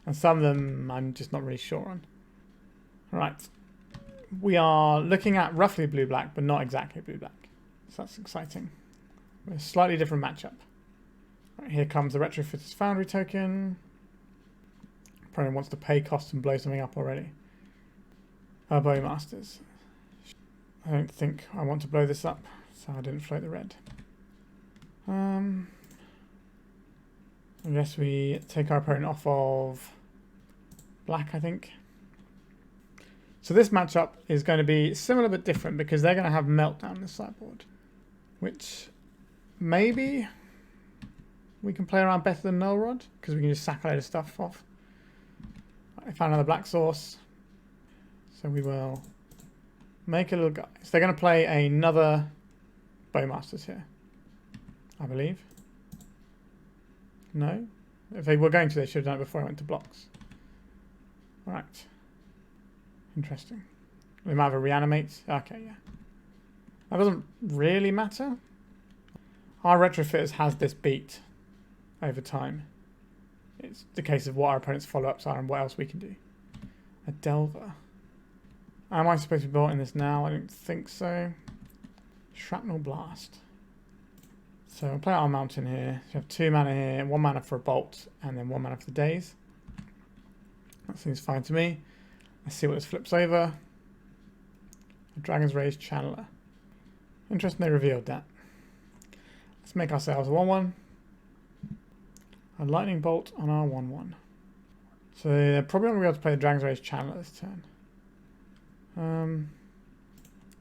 And some of them I'm just not really sure on. Right. We are looking at roughly blue-black, but not exactly blue-black. So that's exciting. A slightly different matchup. Right, here comes the Retrofitter Foundry token. Probably wants to pay costs and blow something up already. Bowmasters. I don't think I want to blow this up, so I didn't float the red. I guess we take our opponent off of black, I think. So this matchup is going to be similar but different because they're going to have Meltdown in the sideboard, which maybe we can play around better than Null Rod because we can just sack a load of stuff off. I found another black source, so we will make a little guy. So they're going to play another Bowmasters here, I believe. No? If they were going to, they should have done it before I went to blocks. Alright. Interesting. We might have a reanimate. Okay, yeah. That doesn't really matter. Our Retrofitters has this beat over time. It's the case of what our opponent's follow-ups are and what else we can do. A Delver. Am I supposed to be built in this now? I don't think so. Shrapnel Blast. So I'll play our mountain here. So we have 2 mana here, 1 mana for a bolt, and then 1 mana for the daze. That seems fine to me. Let's see what this flips over. A Dragon's Rage Channeler. Interesting they revealed that. Let's make ourselves a 1-1. A Lightning Bolt on our 1-1. So they're probably not going to be able to play the Dragon's Rage Channeler this turn.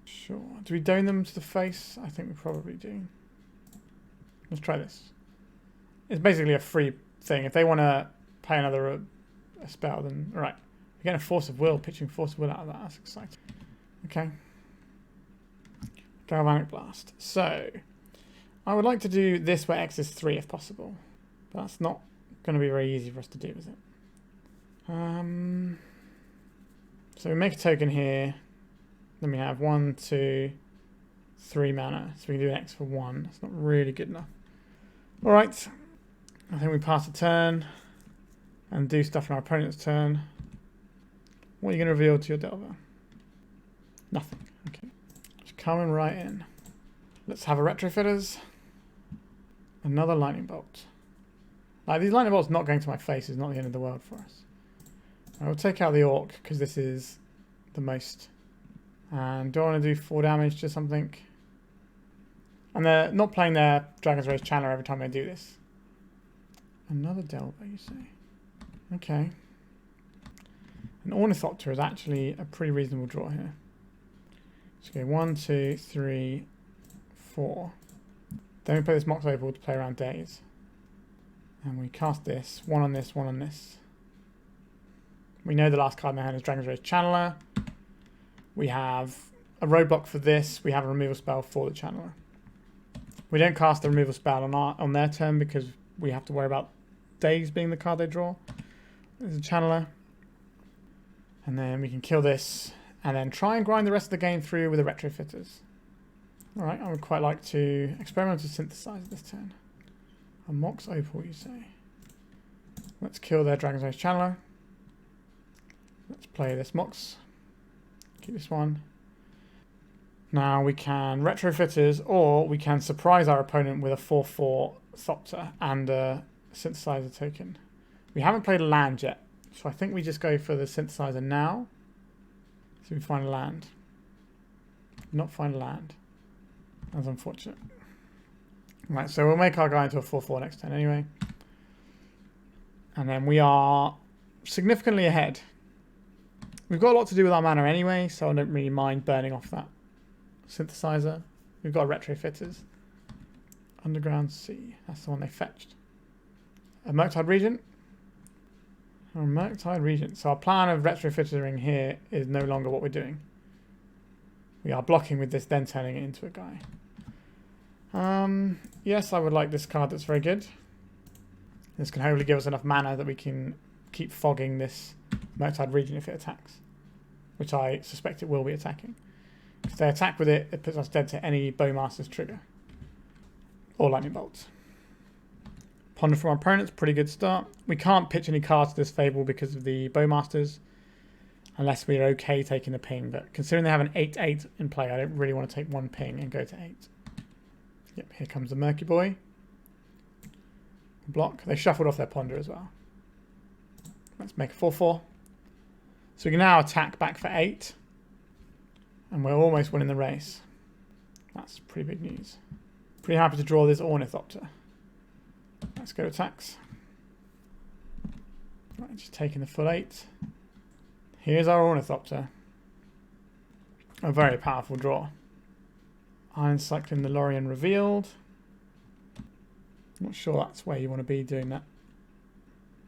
Sure. Do we dome them to the face? I think we probably do. Let's try this. It's basically a free thing. If they want to play another a spell, then alright. We're getting a Force of Will, pitching Force of Will out of that. That's exciting. Okay. Galvanic Blast. So, I would like to do this where X is 3 if possible. But that's not going to be very easy for us to do, is it? So we make a token here. Then we have 1, 2, 3 mana. So we can do an X for 1. That's not really good enough. Alright. I think we pass a turn and do stuff on our opponent's turn. What are you going to reveal to your Delver? Nothing. Okay. Just coming right in. Let's have a Retrofitters. Another Lightning Bolt. Like, these Lightning Bolts not going to my face is not the end of the world for us. I will take out the Orc because this is the most. And do I want to do 4 damage to something? And they're not playing their Dragon's Rage Channeler every time they do this. Another Delver, you say? Okay. An Ornithopter is actually a pretty reasonable draw here. Let's go 1, 2, 3, 4. Then we play this Mox Opal to play around days. And we cast this. 1 on this, 1 on this. We know the last card in our hand is Dragon's Rage Channeler. We have a roadblock for this. We have a removal spell for the Channeler. We don't cast the removal spell on their turn because we have to worry about days being the card they draw. There's a Channeler. And then we can kill this and then try and grind the rest of the game through with the Retrofitters. Alright, I would quite like to Experimental Synthesizer this turn. A Mox Opal, you say. Let's kill their Dragon's Rage Channeler. Let's play this Mox. Keep this one. Now we can Retrofitters, or we can surprise our opponent with a 4/4 Thopter and a Synthesizer token. We haven't played a land yet, so I think we just go for the Synthesizer now. So we find a land. Not find a land. That's unfortunate. Right, so we'll make our guy into a 4/4 next turn anyway. And then we are significantly ahead. We've got a lot to do with our mana anyway, so I don't really mind burning off that Synthesizer. We've got Retrofitters. Underground Sea. That's the one they fetched. A Murktide Regent. A Murktide Regent. So our plan of Retrofittering here is no longer what we're doing. We are blocking with this, then turning it into a guy. Yes, I would like this card that's very good. This can hopefully give us enough mana that we can keep fogging this Murktide Regent if it attacks. Which I suspect it will be attacking. If they attack with it, it puts us dead to any Bowmaster's trigger. Or Lightning Bolts. Ponder from our opponents, pretty good start. We can't pitch any cards to this Fable because of the Bowmasters. Unless we're okay taking the ping. But considering they have an 8/8 in play, I don't really want to take 1 ping and go to 8. Yep, here comes the Murky Boy. Block. They shuffled off their Ponder as well. Let's make a 4/4. So we can now attack back for 8. And we're almost winning the race. That's pretty big news. Pretty happy to draw this Ornithopter. Let's go to attacks. Right, just taking the full 8. Here's our Ornithopter. A very powerful draw. Iron Cycling the Lorien revealed. Not sure that's where you want to be doing that.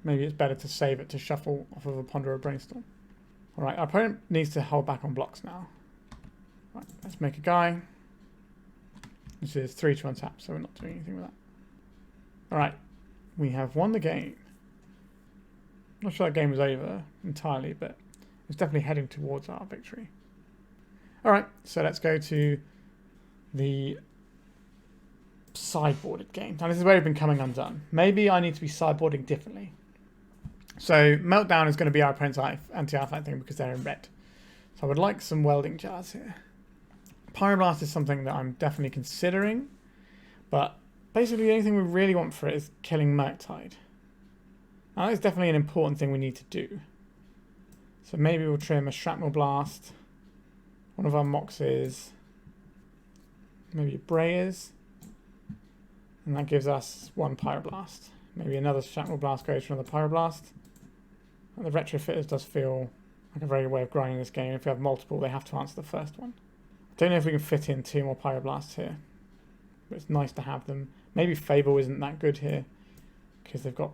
Maybe it's better to save it to shuffle off of a Ponder or a Brainstorm. Alright, our opponent needs to hold back on blocks now. Right, let's make a guy. This is 3 to untap, so we're not doing anything with that. Alright, we have won the game. Not sure that game was over entirely, but it's definitely heading towards our victory. Alright, so let's go to the sideboarded game. Now this is where we've been coming undone. Maybe I need to be sideboarding differently. So Meltdown is going to be our opponent's anti-artifact thing because they're in red. So I would like some Welding Jars here. Pyroblast is something that I'm definitely considering, but basically the only thing we really want for it is killing Murktide. Now that's definitely an important thing we need to do. So maybe we'll trim a Shrapnel Blast, one of our Moxes, maybe a Breyas, and that gives us 1 Pyroblast. Maybe another Shrapnel Blast goes for another Pyroblast. And the Retrofitters does feel like a very good way of grinding this game. If we have multiple, they have to answer the first one. I don't know if we can fit in 2 more Pyroblasts here, but it's nice to have them. Maybe Fable isn't that good here because they've got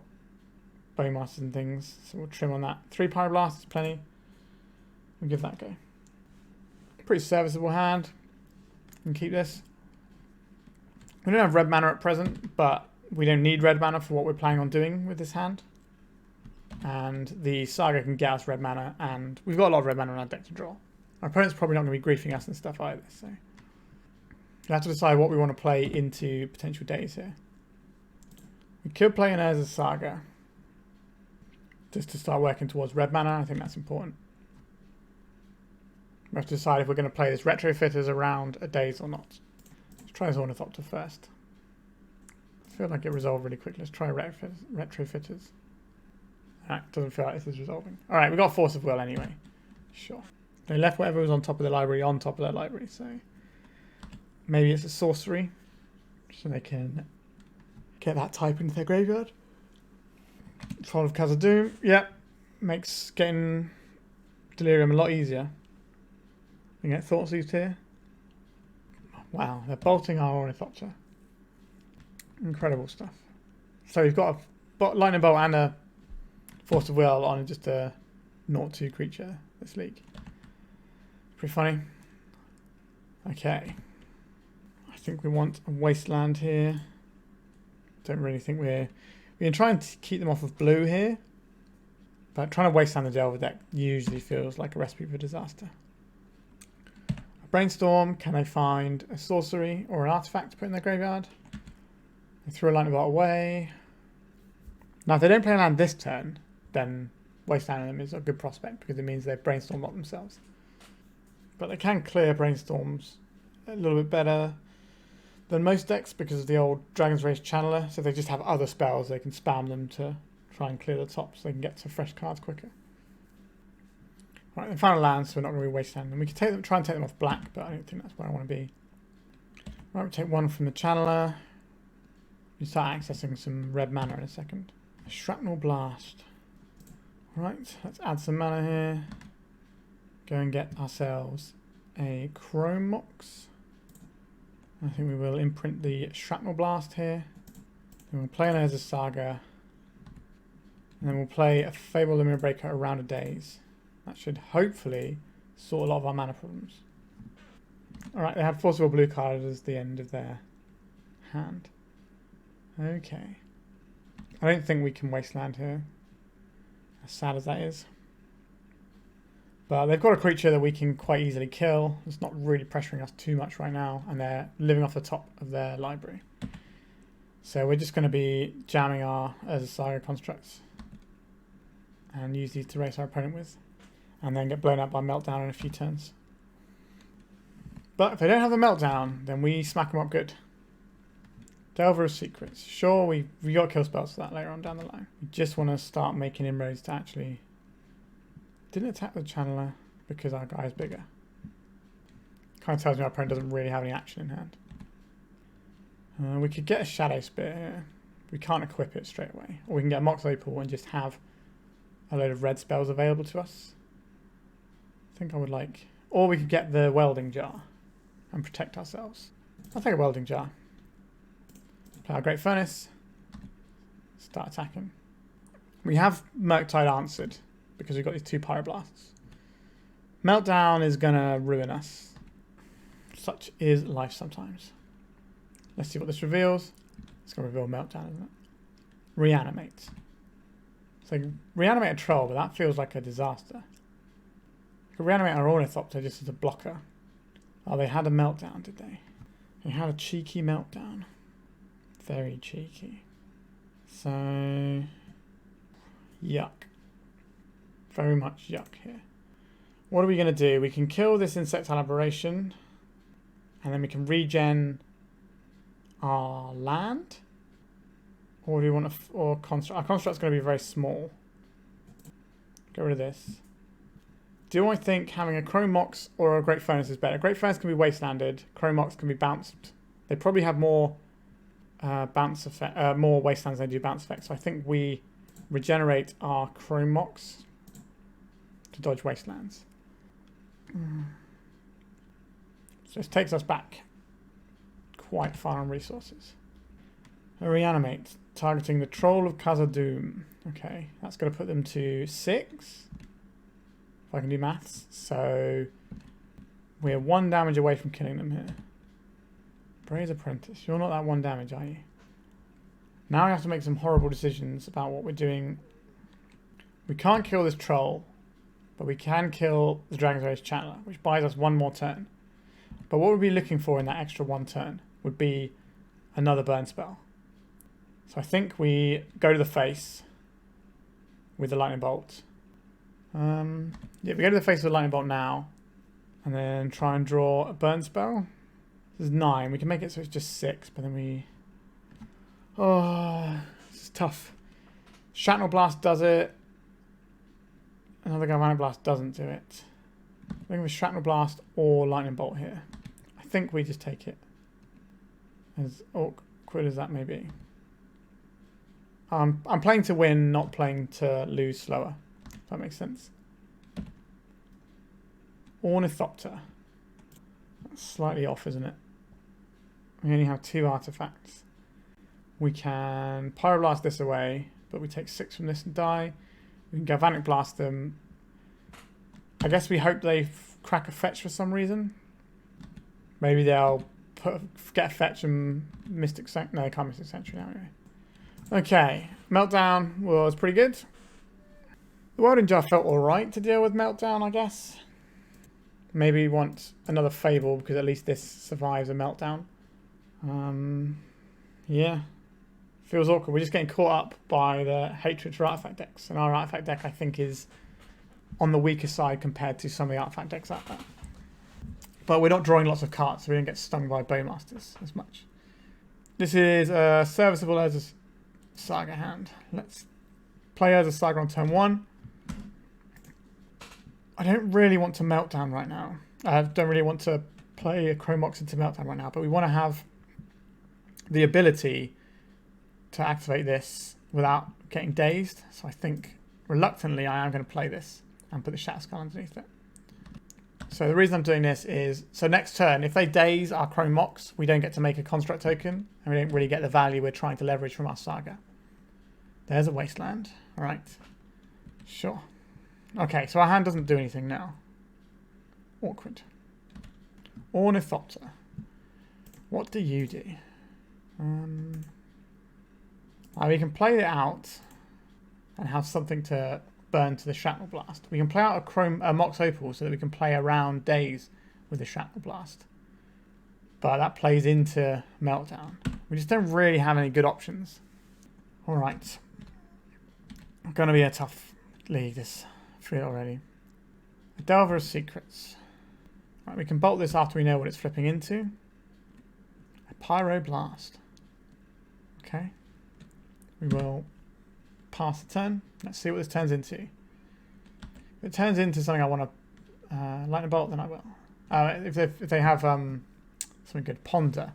Bowmasters and things, so we'll trim on that. 3 Pyroblasts is plenty. We'll give that a go. Pretty serviceable hand. We can keep this. We don't have red mana at present, but we don't need red mana for what we're planning on doing with this hand. And the Saga can get us red mana, and we've got a lot of red mana in our deck to draw. Our opponent's probably not going to be griefing us and stuff either, so we have to decide what we want to play into potential days here. We could play an Urza Saga just to start working towards red mana. I think that's important. We have to decide if we're going to play this Retrofitters around a days or not. Let's try this Ornithopter first. I feel like it resolved really quickly. Let's try Retrofitters. Alright, doesn't feel like this is resolving. Alright, we got Force of Will anyway. Sure. They left whatever was on top of the library on top of their library, so maybe it's a sorcery, so they can get that type into their graveyard. Troll of Khazad-dûm, yep, makes getting Delirium a lot easier. We get Thoughtseized here. Wow, they're bolting our Ornithopter. Incredible stuff. So we've got a Lightning Bolt and a Force of Will on just a 0/2 creature this league. Pretty funny. Okay. I think we want a Wasteland here. Don't really think we're can try and keep them off of blue here. But trying to Wasteland the Delver deck usually feels like a recipe for disaster. A Brainstorm, can they find a sorcery or an artifact to put in their graveyard? They threw a Lightning Bolt away. Now if they don't play a land this turn, then Wastelanding them is a good prospect because it means they've Brainstormed lot themselves. But they can clear Brainstorms a little bit better than most decks because of the old Dragon's Rage Channeler. So if they just have other spells, they can spam them to try and clear the top so they can get to fresh cards quicker. Right, they found a land, so we're not going to be Wastelanding them. We can try and take them off black, but I don't think that's where I want to be. Right, we take 1 from the Channeler. We start accessing some red mana in a second. A Shrapnel Blast. Right, let's add some mana here. Go and get ourselves a Chrome Mox. I think we will imprint the Shrapnel Blast here. Then we'll play an Urza Saga. And then we'll play a Fable Limit Breaker around a days. That should hopefully sort a lot of our mana problems. Alright, they had Force of Will blue card as the end of their hand. Okay. I don't think we can Wasteland here. As sad as that is. But they've got a creature that we can quite easily kill. It's not really pressuring us too much right now. And they're living off the top of their library. So we're just going to be jamming our Urza Saga constructs. And use these to race our opponent with. And then get blown up by Meltdown in a few turns. But if they don't have the Meltdown, then we smack them up good. Delver of Secrets. Sure, we got kill spells for that later on down the line. We just want to start making inroads to actually... Didn't attack the channeler because our guy is bigger. Kind of tells me our opponent doesn't really have any action in hand. We could get a Shadowspear here. We can't equip it straight away. Or we can get a Mox Opal and just have a load of red spells available to us. I think I would like... Or we could get the Welding Jar and protect ourselves. I'll take a Welding Jar. Play our Great Furnace. Start attacking. We have Murktide answered because we've got these 2 Pyroblasts. Meltdown is going to ruin us. Such is life sometimes. Let's see what this reveals. It's going to reveal Meltdown, isn't it? Reanimate. So reanimate a troll, but that feels like a disaster. We could reanimate our Ornithopter just as a blocker. Oh, they had a Meltdown, did they? They had a cheeky Meltdown. Very cheeky. So... Yuck. Very much yuck here. What are we going to do? We can kill this Insectile Aberration. And then we can regen our land. Or do we want to... Or Construct. Our Construct's going to be very small. Get rid of this. Do I think having a Chrome Mox or a Great Furnace is better? Great Furnace can be wastelanded. Chrome Mox can be bounced. They probably have more bounce effect, more wastelands than they do bounce effects. So I think we regenerate our Chrome Mox to dodge wastelands. So this takes us back quite far on resources. Reanimate, targeting the Troll of Khazad-dûm. Okay, that's going to put them to 6. If I can do maths. So we're 1 damage away from killing them here. Breya's Apprentice. You're not that 1 damage, are you? Now we have to make some horrible decisions about what we're doing. We can't kill this troll, but we can kill the Dragon's Rage Channeler, which buys us 1 more turn. But what we'd be looking for in that extra 1 turn would be another burn spell. So I think we go to the face with the Lightning Bolt. Yeah, we go to the face with the Lightning Bolt now, and then try and draw a burn spell. This is 9. We can make it so it's just 6, but then we... Oh, this is tough. Shrapnel Blast does it. Another Galvanic Blast doesn't do it. I think with Shrapnel Blast or Lightning Bolt here. I think we just take it. As awkward as that may be. I'm playing to win, not playing to lose slower. If that makes sense. Ornithopter. That's slightly off, isn't it? We only have 2 artifacts. We can Pyroblast this away, but we take 6 from this and die. We can Galvanic Blast them. I guess we hope they crack a fetch for some reason. Maybe they'll get a fetch and Mystic Sanctuary. No, they can't Mystic Sanctuary now anyway. Okay, Meltdown was pretty good. The Welding Jar felt alright to deal with Meltdown, I guess. Maybe we want another Fable because at least this survives a Meltdown. Yeah. Feels awkward. We're just getting caught up by the hatred for artifact decks. And our artifact deck, I think, is on the weaker side compared to some of the artifact decks out there. But we're not drawing lots of cards, so we don't get stung by Bowmasters as much. This is serviceable as a Saga hand. Let's play as a Saga on turn 1. I don't really want to Meltdown right now. I don't really want to play a Chrome Mox into Meltdown right now, but we want to have the ability to activate this without getting dazed. So I think, reluctantly, I am going to play this and put the Shatterskull underneath it. So the reason I'm doing this is, so next turn, if they daze our Chrome Mox, we don't get to make a construct token, and we don't really get the value we're trying to leverage from our Saga. There's a Wasteland. All right. Sure. Okay, so our hand doesn't do anything now. Awkward. Ornithopter. What do you do? We can play it out and have something to burn to the Shrapnel Blast. We can play out a Mox Opal so that we can play around days with the Shrapnel Blast. But that plays into Meltdown. We just don't really have any good options. Alright. Gonna be a tough league, this. I feel it already. A Delver of Secrets. Right, we can bolt this after we know what it's flipping into. A Pyroblast. Okay. We will pass the turn. Let's see what this turns into. If it turns into something I want to lightning bolt, then I will. If they have something good, ponder.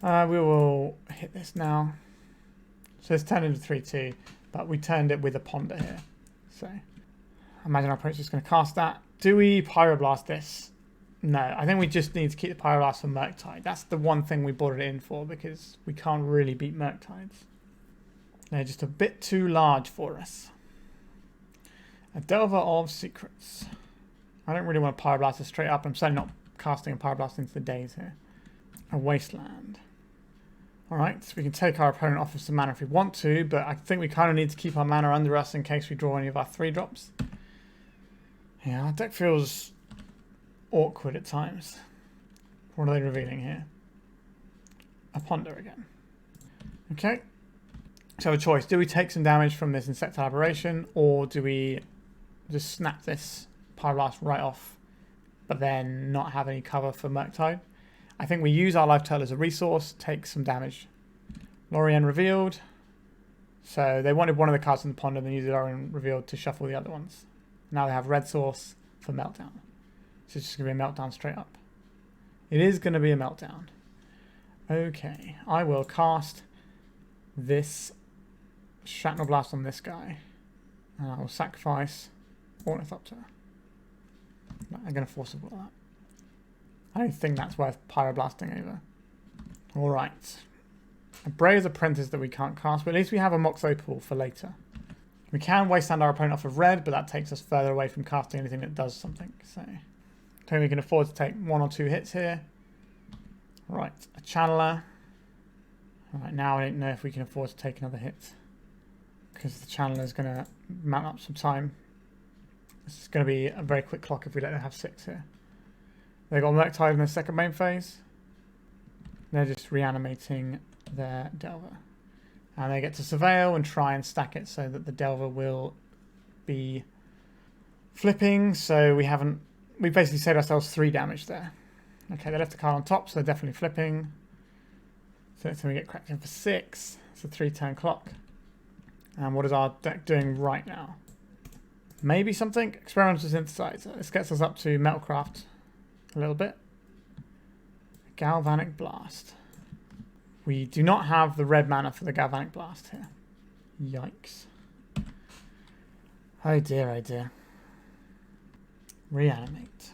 We will hit this now. So it's turned into 3-2, but we turned it with a ponder here. So I imagine our opponent's just going to cast that. Do we Pyroblast this? No, I think we just need to keep the Pyroblast for Murktide. That's the one thing we bought it in for, because we can't really beat Murktides. They're just a bit too large for us. A Delver of Secrets. I don't really want to Pyroblast it straight up. I'm certainly not casting a Pyroblast into the days here. A Wasteland. Alright, so we can take our opponent off of some mana if we want to, but I think we kind of need to keep our mana under us in case we draw any of our 3-drops. Yeah, our deck feels awkward at times. What are they revealing here? A Ponder again. Okay. So a choice. Do we take some damage from this Insectile Aberration, or do we just snap this Pyroblast right off, but then not have any cover for Murktide? I think we use our Life Total as a resource, take some damage. Lorien revealed. So they wanted one of the cards in the pond and then used Lorien revealed to shuffle the other ones. Now they have red source for Meltdown. So it's just going to be a Meltdown straight up. It is going to be a Meltdown. Okay, I will cast this Shrapnel Blast on this guy. And I will sacrifice Ornithopter. I'm going to force a will that. I don't think that's worth Pyroblasting over. Alright. Breya's Apprentice that we can't cast, but at least we have a Mox Opal for later. We can Wasteland our opponent off of red, but that takes us further away from casting anything that does something. So, I think we can afford to take 1 or 2 hits here. Right, a Channeler. Alright, now I don't know if we can afford to take another hit, because the Channeler is going to mount up some time. This is going to be a very quick clock if we let them have 6 here. They got Murktide in their second main phase. They're just reanimating their Delver. And they get to Surveil and try and stack it so that the Delver will be flipping. So we basically saved ourselves 3 damage there. Okay, they left the card on top, so they're definitely flipping. So we get cracked in for 6. It's a 3-turn clock. And what is our deck doing right now? Maybe something? Experimental Synthesizer. This gets us up to Metalcraft a little bit. Galvanic Blast. We do not have the red mana for the Galvanic Blast here. Yikes. Oh dear, oh dear. Reanimate.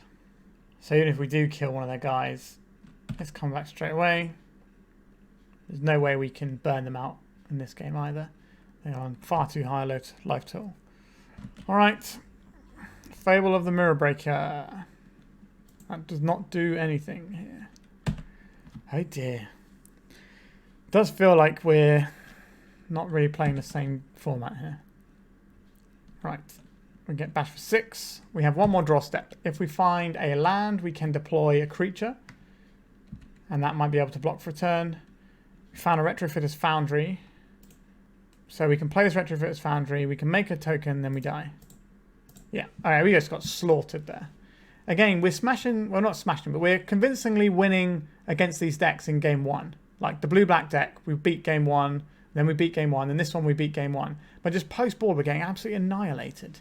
So even if we do kill one of their guys, let's come back straight away. There's no way we can burn them out in this game either. They are on far too high a life total. Alright. Fable of the Mirror Breaker. That does not do anything here. Oh dear. It does feel like we're not really playing the same format here. Right. We get bash for 6. We have 1 more draw step. If we find a land, we can deploy a creature. And that might be able to block for a turn. We found a Retrofitter's Foundry. So we can play this Retrofitter's Foundry. We can make a token, then we die. Yeah. Alright, we just got slaughtered there. Again, we're smashing, well not smashing, but we're convincingly winning against these decks in game 1. Like the blue-black deck, we beat game 1, then we beat game 1, and this one we beat game 1. But just post-board, we're getting absolutely annihilated.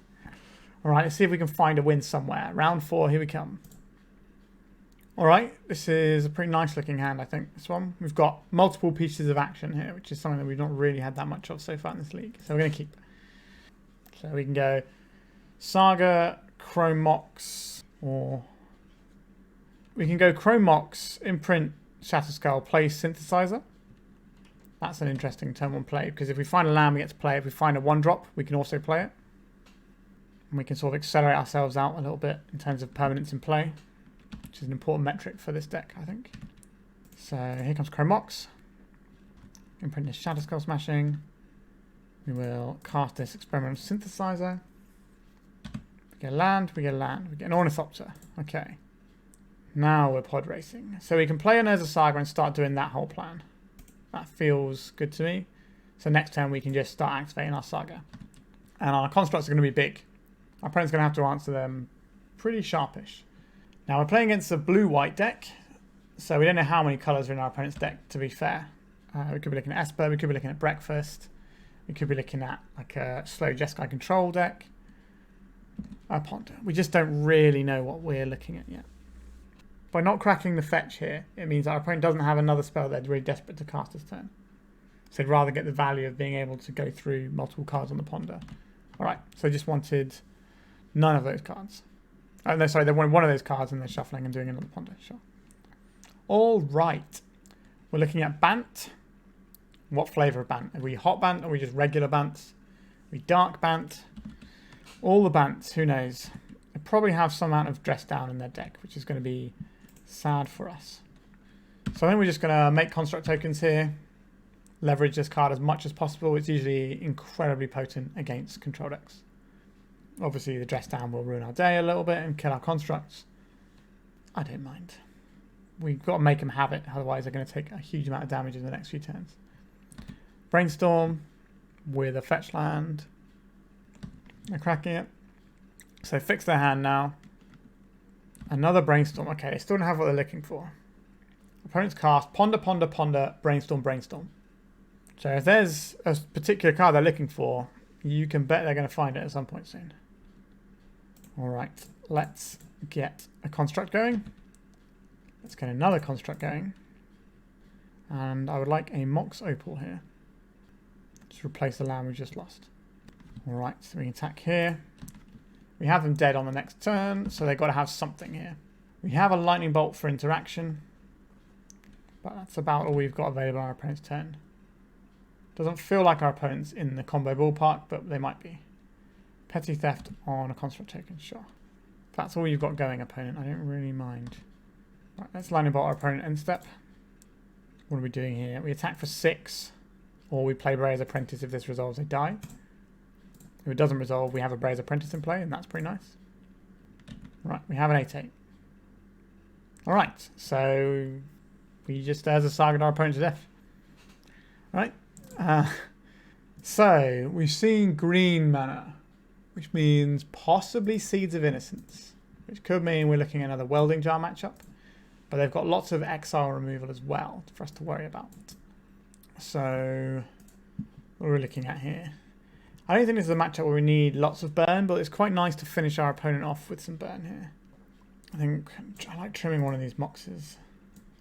Alright, let's see if we can find a win somewhere. Round 4, here we come. Alright, this is a pretty nice looking hand, I think, this one. We've got multiple pieces of action here, which is something that we've not really had that much of so far in this league. So we're going to keep. So we can go Saga, Chrome Mox, or we can go Chrome Mox, imprint Shatterskull, play Synthesizer. That's an interesting turn 1 play, because if we find a land, we get to play it. If we find a 1-drop, we can also play it. And we can sort of accelerate ourselves out a little bit in terms of permanence in play, which is an important metric for this deck, I think. So here comes Chrome Mox. Imprint this Shatterskull Smashing. We will cast this Experimental Synthesizer. We get a land, we get a land, we get an Ornithopter. Okay. Now we're pod racing. So we can play an Urza Saga and start doing that whole plan. That feels good to me. So next turn we can just start activating our Saga. And our constructs are going to be big. Our opponent's going to have to answer them pretty sharpish. Now we're playing against a blue-white deck. So we don't know how many colours are in our opponent's deck, to be fair. We could be looking at Esper, we could be looking at Breakfast, we could be looking at like a slow Jeskai control deck. Ponder. We just don't really know what we're looking at yet. By not cracking the fetch here, it means our opponent doesn't have another spell they're really desperate to cast this turn. So they'd rather get the value of being able to go through multiple cards on the Ponder. Alright, so just wanted none of those cards. Oh, no, sorry, they wanted one of those cards and they're shuffling and doing another Ponder. Sure. Alright. We're looking at Bant. What flavour of Bant? Are we hot Bant or are we just regular Bants? Are we dark Bant? All the Bants, who knows? They probably have some amount of Dress Down in their deck, which is going to be sad for us. So I think we're just going to make construct tokens here. Leverage this card as much as possible. It's usually incredibly potent against control decks. Obviously the Dress Down will ruin our day a little bit and kill our constructs. I don't mind. We've got to make them have it, otherwise they're going to take a huge amount of damage in the next few turns. Brainstorm with a fetch land. They're cracking it. So fix their hand now. Another Brainstorm. Okay, they still don't have what they're looking for. Opponents cast Ponder, Ponder, Ponder, Brainstorm, Brainstorm. So if there's a particular card they're looking for, you can bet they're going to find it at some point soon. Alright, let's get a construct going. Let's get another construct going. And I would like a Mox Opal here. Just replace the land we just lost. Alright, so we can attack here. We have them dead on the next turn, so they've got to have something here. We have a Lightning Bolt for interaction, but that's about all we've got available on our opponent's turn. Doesn't feel like our opponent's in the combo ballpark, but they might be. Petty Theft on a construct token, sure. If that's all you've got going, opponent, I don't really mind. Right, let's Lightning Bolt our opponent end step. What are we doing here? We attack for 6, or we play Breya's Apprentice. If this resolves, they die. If it doesn't resolve, we have a Breya's Apprentice in play, and that's pretty nice. Right, we have an 8/8. Alright, so we just as a Saga our opponent to death. Alright. So we've seen green mana, which means possibly Seeds of Innocence, which could mean we're looking at another Welding Jar matchup. But they've got lots of exile removal as well for us to worry about. So what are we looking at here? I don't think this is a matchup where we need lots of burn, but it's quite nice to finish our opponent off with some burn here. I think I like trimming one of these Moxes.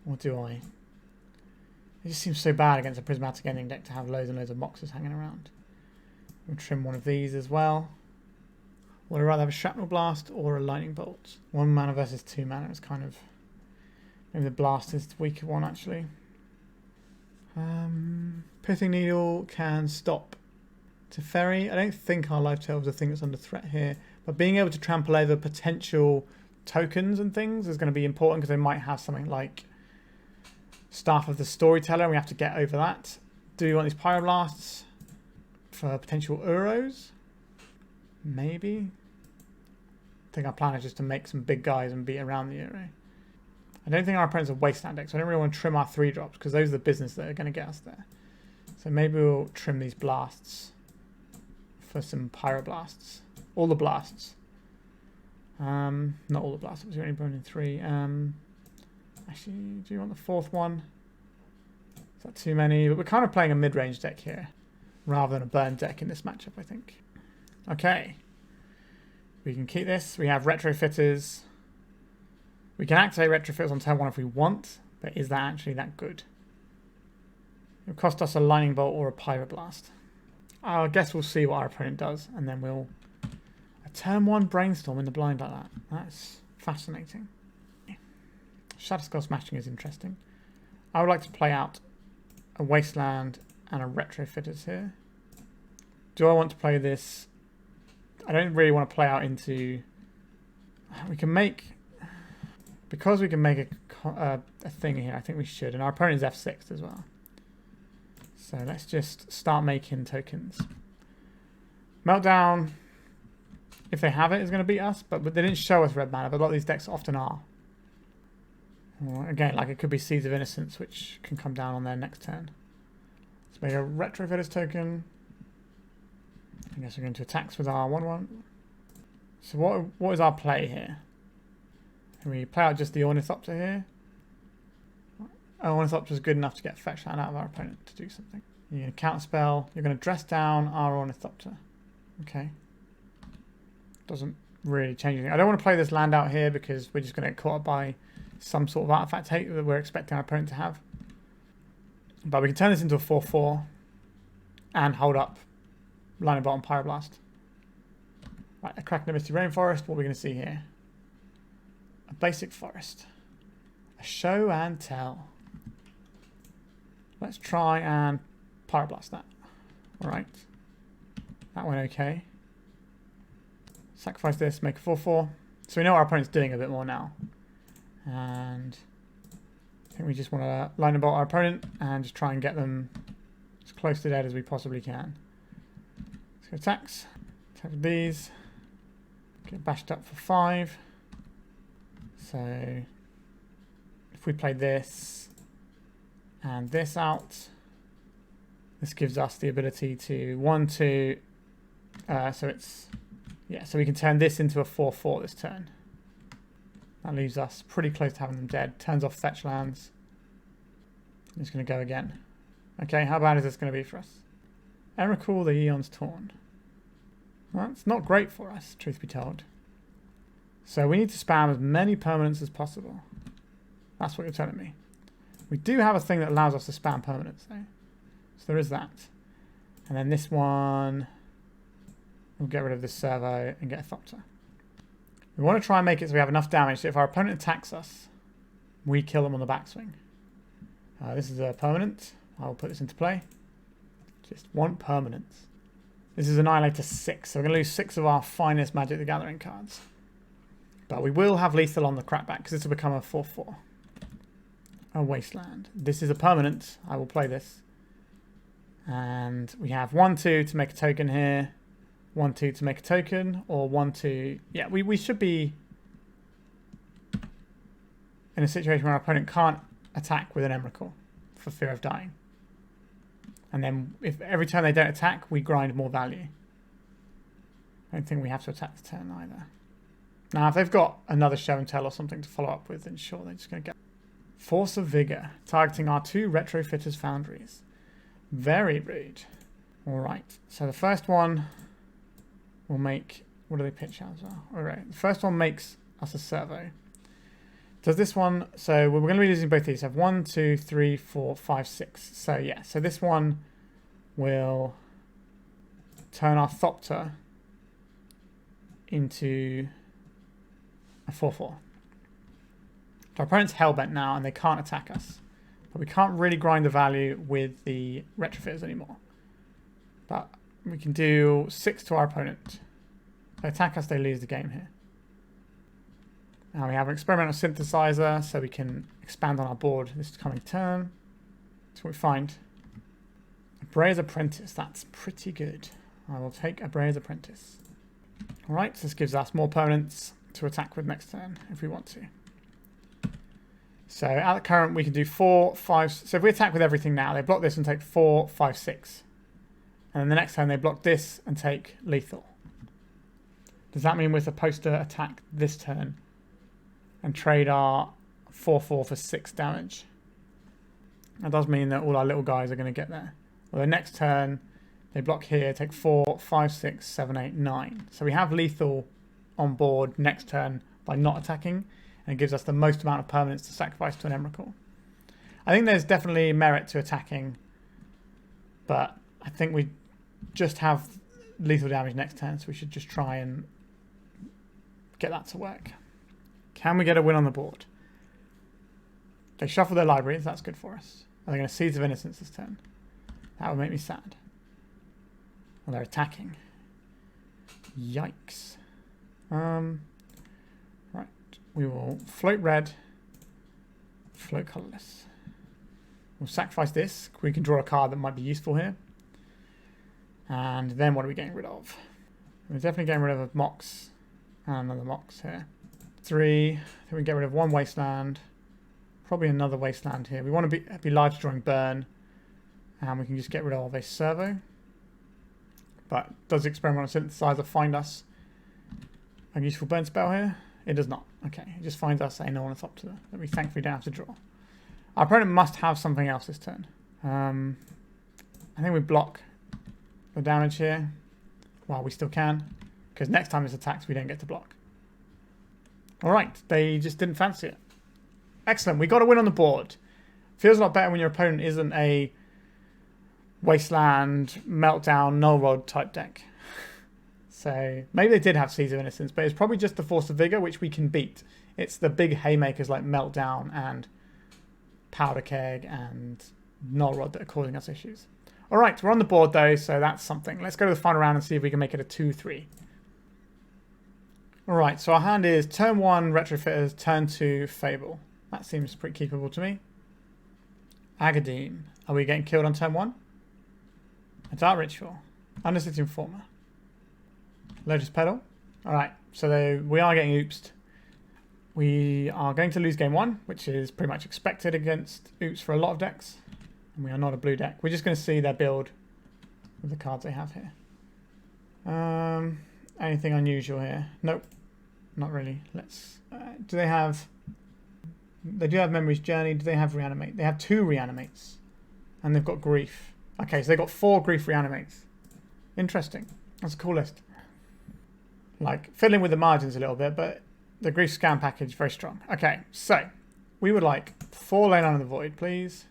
Or do I? It just seems so bad against a Prismatic Ending deck to have loads and loads of Moxes hanging around. We'll trim one of these as well. Would I rather have a Shrapnel Blast or a Lightning Bolt? 1 mana versus 2 mana is kind of... Maybe the Blast is the weaker one, actually. Pithing Needle can stop Teferi. I don't think our Life Tail is a thing that's under threat here. But being able to trample over potential tokens and things is going to be important because they might have something like Staff of the Storyteller and we have to get over that. Do we want these Pyroblasts for potential Uros? Maybe. I think our plan is just to make some big guys and beat around the Uro. I don't think our opponent's a Wasteland deck, so I don't really want to trim our 3-drops because those are the business that are going to get us there. So maybe we'll trim these blasts for some Pyroblasts. All the blasts. Not all the blasts, because we're only burning 3. Actually, do you want the 4th one? Is that too many? But we're kind of playing a mid-range deck here, rather than a burn deck in this matchup, I think. Okay. We can keep this. We have Retrofitters. We can activate Retrofitters on turn 1 if we want, but is that actually that good? It will cost us a Lightning Bolt or a Pyroblast. I guess we'll see what our opponent does, and then we'll... A turn 1 Brainstorm in the blind like that. That's fascinating. Shatterskull Smashing is interesting. I would like to play out a Wasteland and a Retrofitters here. Do I want to play this? I don't really want to play out into... We can make... Because we can make a thing here, I think we should. And our opponent is F6 as well. So let's just start making tokens. Meltdown, if they have it, is going to beat us. But they didn't show us red mana, but a lot of these decks often are. Or again, like it could be Seeds of Innocence, which can come down on their next turn. Let's make a Retrofitters token. I guess we're going to attacks with our 1/1. So what is our play here? Can we play out just the Ornithopter here? Ornithopter is good enough to get fetch land out of our opponent to do something. You're going to counterspell. You're going to dress down our Ornithopter. Okay. Doesn't really change anything. I don't want to play this land out here because we're just going to get caught up by some sort of artifact take that we're expecting our opponent to have. But we can turn this into a 4/4 and hold up line of bottom Pyroblast. Right, a crack in the misty rainforest. What are we going to see here? A basic forest. A show and tell. Let's try and Pyroblast that. Alright. That went okay. Sacrifice this, make a 4/4. So we know what our opponent's doing a bit more now. And I think we just want to line about our opponent and just try and get them as close to dead as we possibly can. Let's go attacks. Attack with these. Get bashed up for 5. So if we play this and this out, this gives us the ability to 1/2. So it's so we can turn this into a 4/4 this turn. That leaves us pretty close to having them dead. Turns off fetch lands. I'm just going to go again. Okay, how bad is this going to be for us? Emrakul, the Aeon's Torn. Well, it's not great for us, truth be told. So we need to spam as many permanents as possible. That's what you're telling me. We do have a thing that allows us to spam permanents, though. So there is that. And then this one, we'll get rid of this servo and get a Thopter. We want to try and make it so we have enough damage so if our opponent attacks us, we kill them on the backswing. This is a permanent. I'll put this into play. Just one permanent. This is Annihilator 6, so we're going to lose 6 of our finest Magic the Gathering cards. But we will have lethal on the crackback because this will become a 4/4. A Wasteland. This is a permanent. I will play this. And we have 1/2 to make a token here. 1/2 to make a token, or 1/2. Yeah, we should be in a situation where our opponent can't attack with an Emrakul for fear of dying. And then if every time they don't attack, we grind more value. I don't think we have to attack the turn either. Now, if they've got another show and tell or something to follow up with, then sure, they're just going to get Force of Vigor, targeting our 2 Retrofitters Foundries. Very rude. All right, so the first one will make, what do they pitch out as well? All right, the first one makes us a servo. Does this one, so we're going to be using both these. So 1, 2, 3, 4, 5, 6. So yeah, so this one will turn our Thopter into a 4/4. So our opponent's hellbent now and they can't attack us. But we can't really grind the value with the Retrofitters anymore. But we can do 6 to our opponent. If they attack us, they lose the game here. Now we have an Experimental Synthesizer, so we can expand on our board this coming turn. That's what we find. Breya's Apprentice, that's pretty good. I will take a Breya's Apprentice. Alright, so this gives us more permanents to attack with next turn, if we want to. So at the current, we can do 4, 5... So if we attack with everything now, they block this and take 4, 5, 6. And then the next turn, they block this and take lethal. Does that mean we're supposed to attack this turn and trade our 4/4 for 6 damage? That does mean that all our little guys are going to get there. Well, the next turn, they block here, take 4, 5, 6, 7, 8, 9. So we have lethal on board next turn by not attacking, and it gives us the most amount of permanents to sacrifice to an Emrakul. I think there's definitely merit to attacking, but I think we just have lethal damage next turn, so we should just try and get that to work. Can we get a win on the board? They shuffle their libraries, that's good for us. Are they going to Seeds of Innocence this turn? That would make me sad. Well, they're attacking. Yikes. Right, we will float red, float colourless. We'll sacrifice this. We can draw a card that might be useful here. And then what are we getting rid of? We're definitely getting rid of a Mox and another Mox here. 3. I think we can get rid of 1 Wasteland. Probably another Wasteland here. We want to be large drawing burn. And we can just get rid of a servo. But does the Experimental Synthesizer find us a useful burn spell here? It does not. Okay, it just finds us an Ornithopter that we thankfully don't have to draw. Our opponent must have something else this turn. I think we block the damage here. Well, we still can, because next time it's attacks, we don't get to block. Alright, they just didn't fancy it. Excellent, we got a win on the board. Feels a lot better when your opponent isn't a Wasteland, Meltdown, Null Rod type deck. So maybe they did have Seeds of Innocence, but it's probably just the Force of Vigor, which we can beat. It's the big haymakers like Meltdown and Powder Keg and Null Rod that are causing us issues. Alright, we're on the board though, so that's something. Let's go to the final round and see if we can make it a 2-3. Alright, so our hand is turn 1 Retrofitters, turn 2 Fable. That seems pretty keepable to me. Agadine. Are we getting killed on turn 1? A Dark Ritual. Undercity Informer. Lotus Petal. Alright, so we are getting oopsed. We are going to lose game 1, which is pretty much expected against oops for a lot of decks. And we are not a blue deck. We're just going to see their build with the cards they have here. Anything unusual here? Nope. Not really. Let's... do they have... They do have Memory's Journey. Do they have Reanimate? They have 2 Reanimates. And they've got Grief. Okay, so they've got 4 Grief Reanimates. Interesting. That's a cool list. Like, fiddling with the margins a little bit, but the Grief Scan package, very strong. Okay, so we would like 4 Leyline of the Void, please.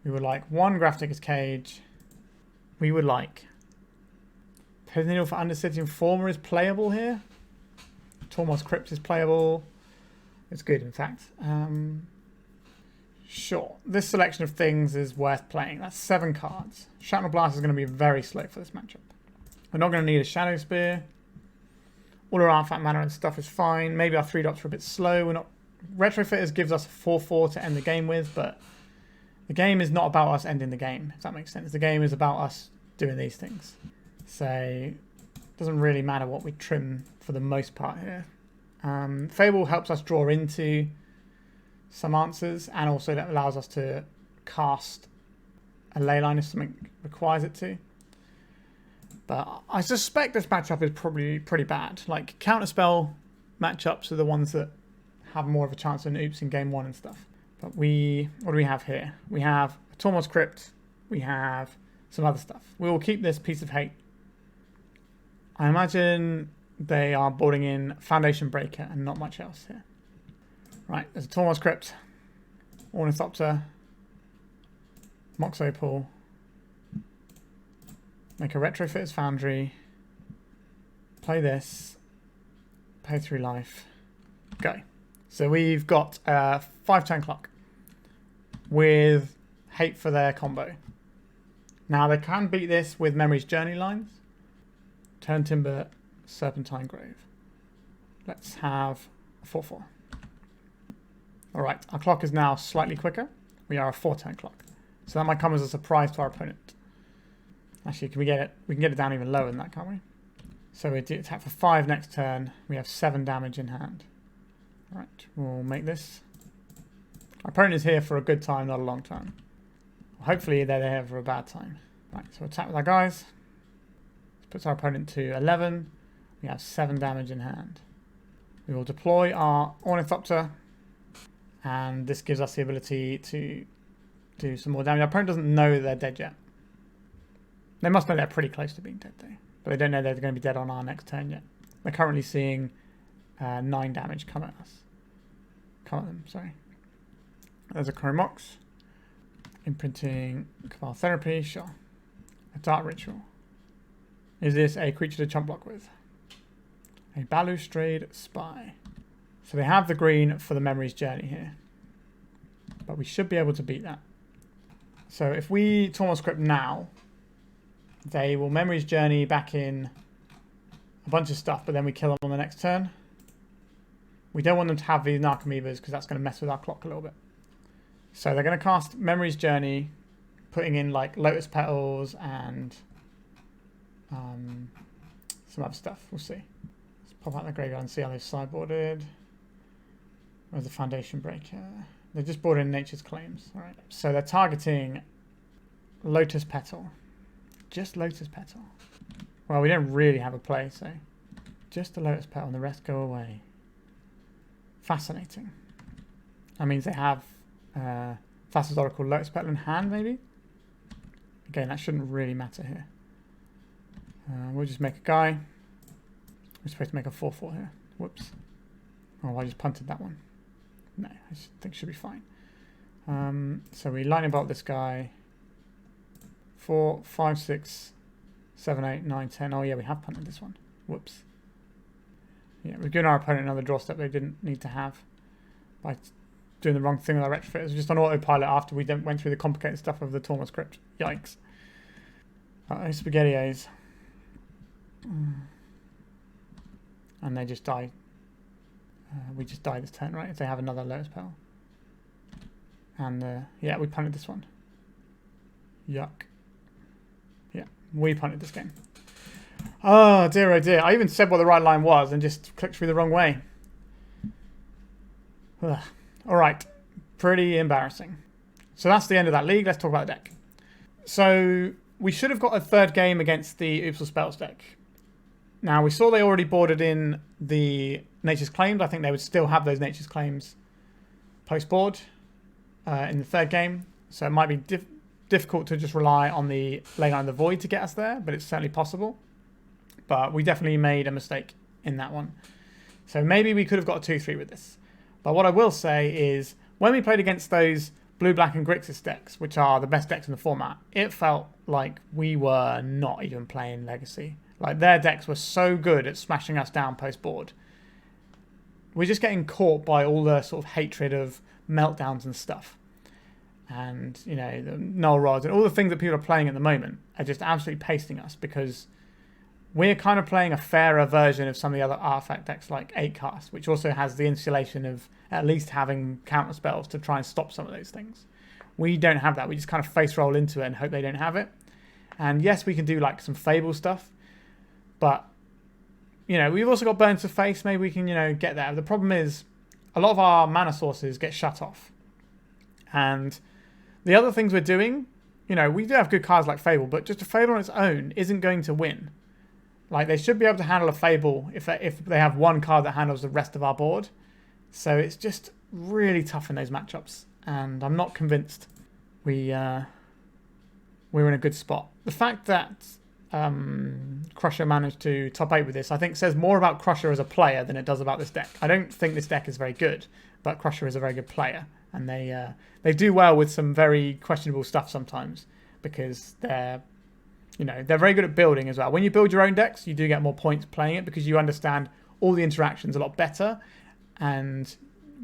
We would like 1 Grafdigger's Cage. We would like... Pithing Needle for Undercity Informer is playable here. Tormod's Crypt is playable. It's good, in fact. Sure. This selection of things is worth playing. That's 7 cards. Shrapnel Blast is going to be very slow for this matchup. We're not going to need a Shadowspear. All our artifact mana and stuff is fine. Maybe our 3-drops are a bit slow. We're not... Retrofitters gives us a 4-4 to end the game with, but the game is not about us ending the game, if that makes sense. The game is about us doing these things. So it doesn't really matter what we trim for the most part here. Fable helps us draw into some answers, and also that allows us to cast a Leyline if something requires it to. But I suspect this matchup is probably pretty bad. Like, counterspell matchups are the ones that have more of a chance than oops in game 1 and stuff. But what do we have here? We have Tormod's Crypt. We have some other stuff. We will keep this piece of hate. I imagine they are boarding in Foundation Breaker and not much else here. Right, there's a Tormod's Crypt, Ornithopter, Mox Opal, make a Retrofitter's Foundry, play this, pay 3 life, go. So we've got a 5-turn clock with hate for their combo. Now they can beat this with Memory's Journey lines. Turn Timber, Serpentine Grove. Let's have a 4-4. Alright, our clock is now slightly quicker. We are a 4-turn clock. So that might come as a surprise to our opponent. Actually, can we get it? We can get it down even lower than that, can't we? So we attack for 5 next turn. We have 7 damage in hand. Alright, we'll make this. Our opponent is here for a good time, not a long time. Hopefully they're there for a bad time. Right, so attack with our guys. This puts our opponent to 11. We have 7 damage in hand. We will deploy our Ornithopter. And this gives us the ability to do some more damage. Our opponent doesn't know that they're dead yet. They must know they're pretty close to being dead though. But they don't know they're going to be dead on our next turn yet. We're currently seeing 9 damage come at us. Come at them, sorry. There's a Chrome Mox. Imprinting Cabal Therapy, sure. A Dark Ritual. Is this a creature to chump block with? A Balustrade Spy. So they have the green for the Memory's Journey here. But we should be able to beat that. So if we Tormod's Crypt now, they will Memory's Journey back in a bunch of stuff, but then we kill them on the next turn. We don't want them to have these Narcomoebas because that's going to mess with our clock a little bit. So they're going to cast Memory's Journey, putting in like Lotus Petals and some other stuff. We'll see. Let's pop out the graveyard and see how they've sideboarded. Where's the Foundation Breaker? They just brought in Nature's Claims. All right. So they're targeting Lotus Petal. Just Lotus Petal. Well, we don't really have a play, so just the Lotus Petal and the rest go away. Fascinating. That means they have Fastest Oracle, Lotus Petal in hand, maybe? Again, that shouldn't really matter here. We'll just make a guy. We're supposed to make a 4/4 here. Whoops. Oh, I just punted that one. No, I think it should be fine. So we lightning bolt this guy. 4, 5, 6, 7, 8, 9, 10. Oh yeah, we have punted this one. Whoops. Yeah, we've given our opponent another draw step they didn't need to have by doing the wrong thing with our retrofitters. Just on autopilot after we went through the complicated stuff of the Tormod script. Yikes. Spaghettios. And they just die. We just die this turn, right? If they have another Lotus Petal. And yeah, we punted this one. Yuck. Yeah, we punted this game. Oh dear, oh dear. I even said what the right line was and just clicked through the wrong way. Ugh. Alright, pretty embarrassing. So that's the end of that league. Let's talk about the deck. So we should have got a third game against the Oopsal Spells deck. Now, we saw they already boarded in the Nature's Claims. I think they would still have those Nature's Claims post-board in the third game. So it might be difficult to just rely on the Leyline the Void to get us there, but it's certainly possible. But we definitely made a mistake in that one. So maybe we could have got a 2-3 with this. But what I will say is, when we played against those Blue, Black and Grixis decks, which are the best decks in the format, it felt like we were not even playing Legacy. Like, their decks were so good at smashing us down post-board. We're just getting caught by all the sort of hatred of meltdowns and stuff. And, you know, the null rods and all the things that people are playing at the moment are just absolutely pasting us, because we're kind of playing a fairer version of some of the other artifact decks like 8cast, which also has the insulation of at least having counter spells to try and stop some of those things. We don't have that. We just kind of face roll into it and hope they don't have it. And yes, we can do like some Fable stuff, but, you know, we've also got Burns to face. Maybe we can, you know, get there. The problem is a lot of our mana sources get shut off. And the other things we're doing, you know, we do have good cards like Fable, but just a Fable on its own isn't going to win. Like, they should be able to handle a Fable if they have one card that handles the rest of our board. So it's just really tough in those matchups. And I'm not convinced we're in a good spot. The fact that Crusher managed to top 8 with this, I think, says more about Crusher as a player than it does about this deck. I don't think this deck is very good, but Crusher is a very good player. And they do well with some very questionable stuff sometimes, because they're very good at building as well. When you build your own decks, you do get more points playing it because you understand all the interactions a lot better. And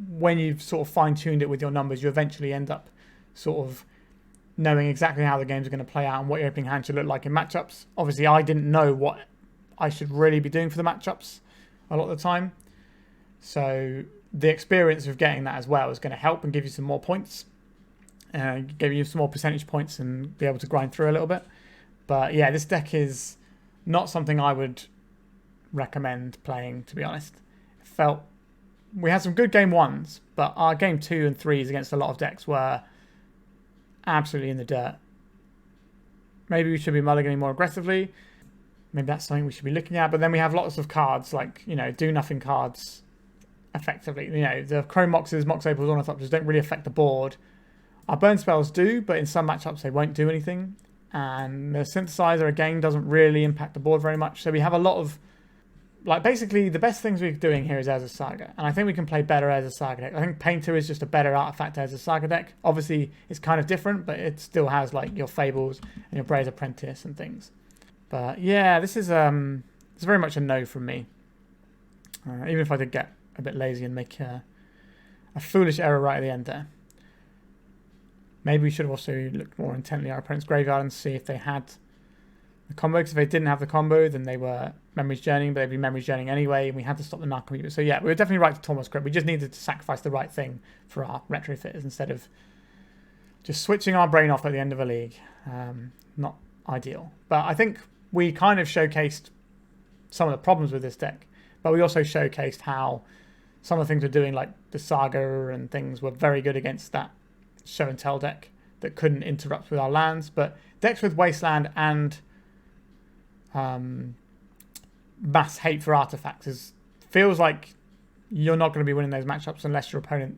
when you've sort of fine-tuned it with your numbers, you eventually end up sort of knowing exactly how the games are going to play out and what your opening hand should look like in matchups. Obviously, I didn't know what I should really be doing for the matchups a lot of the time. So the experience of getting that as well is going to help and give you some more points. Give you some more percentage points and be able to grind through a little bit. But yeah, this deck is not something I would recommend playing, to be honest. We had some good game ones, but our game 2 and 3s against a lot of decks were absolutely in the dirt. Maybe we should be mulliganing more aggressively. Maybe that's something we should be looking at. But then we have lots of cards, like, you know, do nothing cards effectively. You know, the Chrome Moxes, Mox Opals, Ornithopters don't really affect the board. Our burn spells do, but in some matchups they won't do anything. And the synthesizer, again, doesn't really impact the board very much. So we have a lot of, like, basically the best things we're doing here is Urza Saga. And I think we can play better Urza Saga deck. I think Painter is just a better artifact Urza Saga deck. Obviously, it's kind of different, but it still has, like, your Fables and your Breya's Apprentice and things. But yeah, this is it's very much a no from me. Even if I did get a bit lazy and make a foolish error right at the end there. Maybe we should have also looked more intently at our opponent's graveyard and see if they had the combo. Because if they didn't have the combo, then they were Memory's Journeying, but they'd be Memory's Journeying anyway, and we had to stop the Narcometer. So yeah, we were definitely right to Tormod Crypt. We just needed to sacrifice the right thing for our retrofitters instead of just switching our brain off at the end of a league. Not ideal. But I think we kind of showcased some of the problems with this deck, but we also showcased how some of the things we're doing, like the Saga and things, were very good against that show and tell deck that couldn't interrupt with our lands. But decks with Wasteland and mass hate for artifacts feels like you're not going to be winning those matchups unless your opponent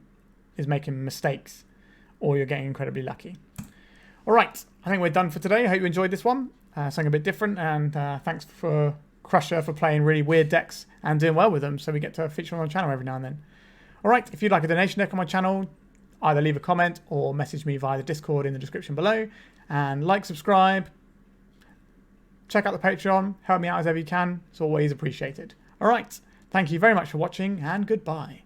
is making mistakes or you're getting incredibly lucky. All right, I think we're done for today. I hope you enjoyed this one. Something a bit different, and thanks for Crusher for playing really weird decks and doing well with them, so we get to feature them on the channel every now and then. All right, if you'd like a donation deck on my channel, either leave a comment or message me via the Discord in the description below. And like, subscribe, check out the Patreon, help me out as ever you can. It's always appreciated. All right, thank you very much for watching, and goodbye.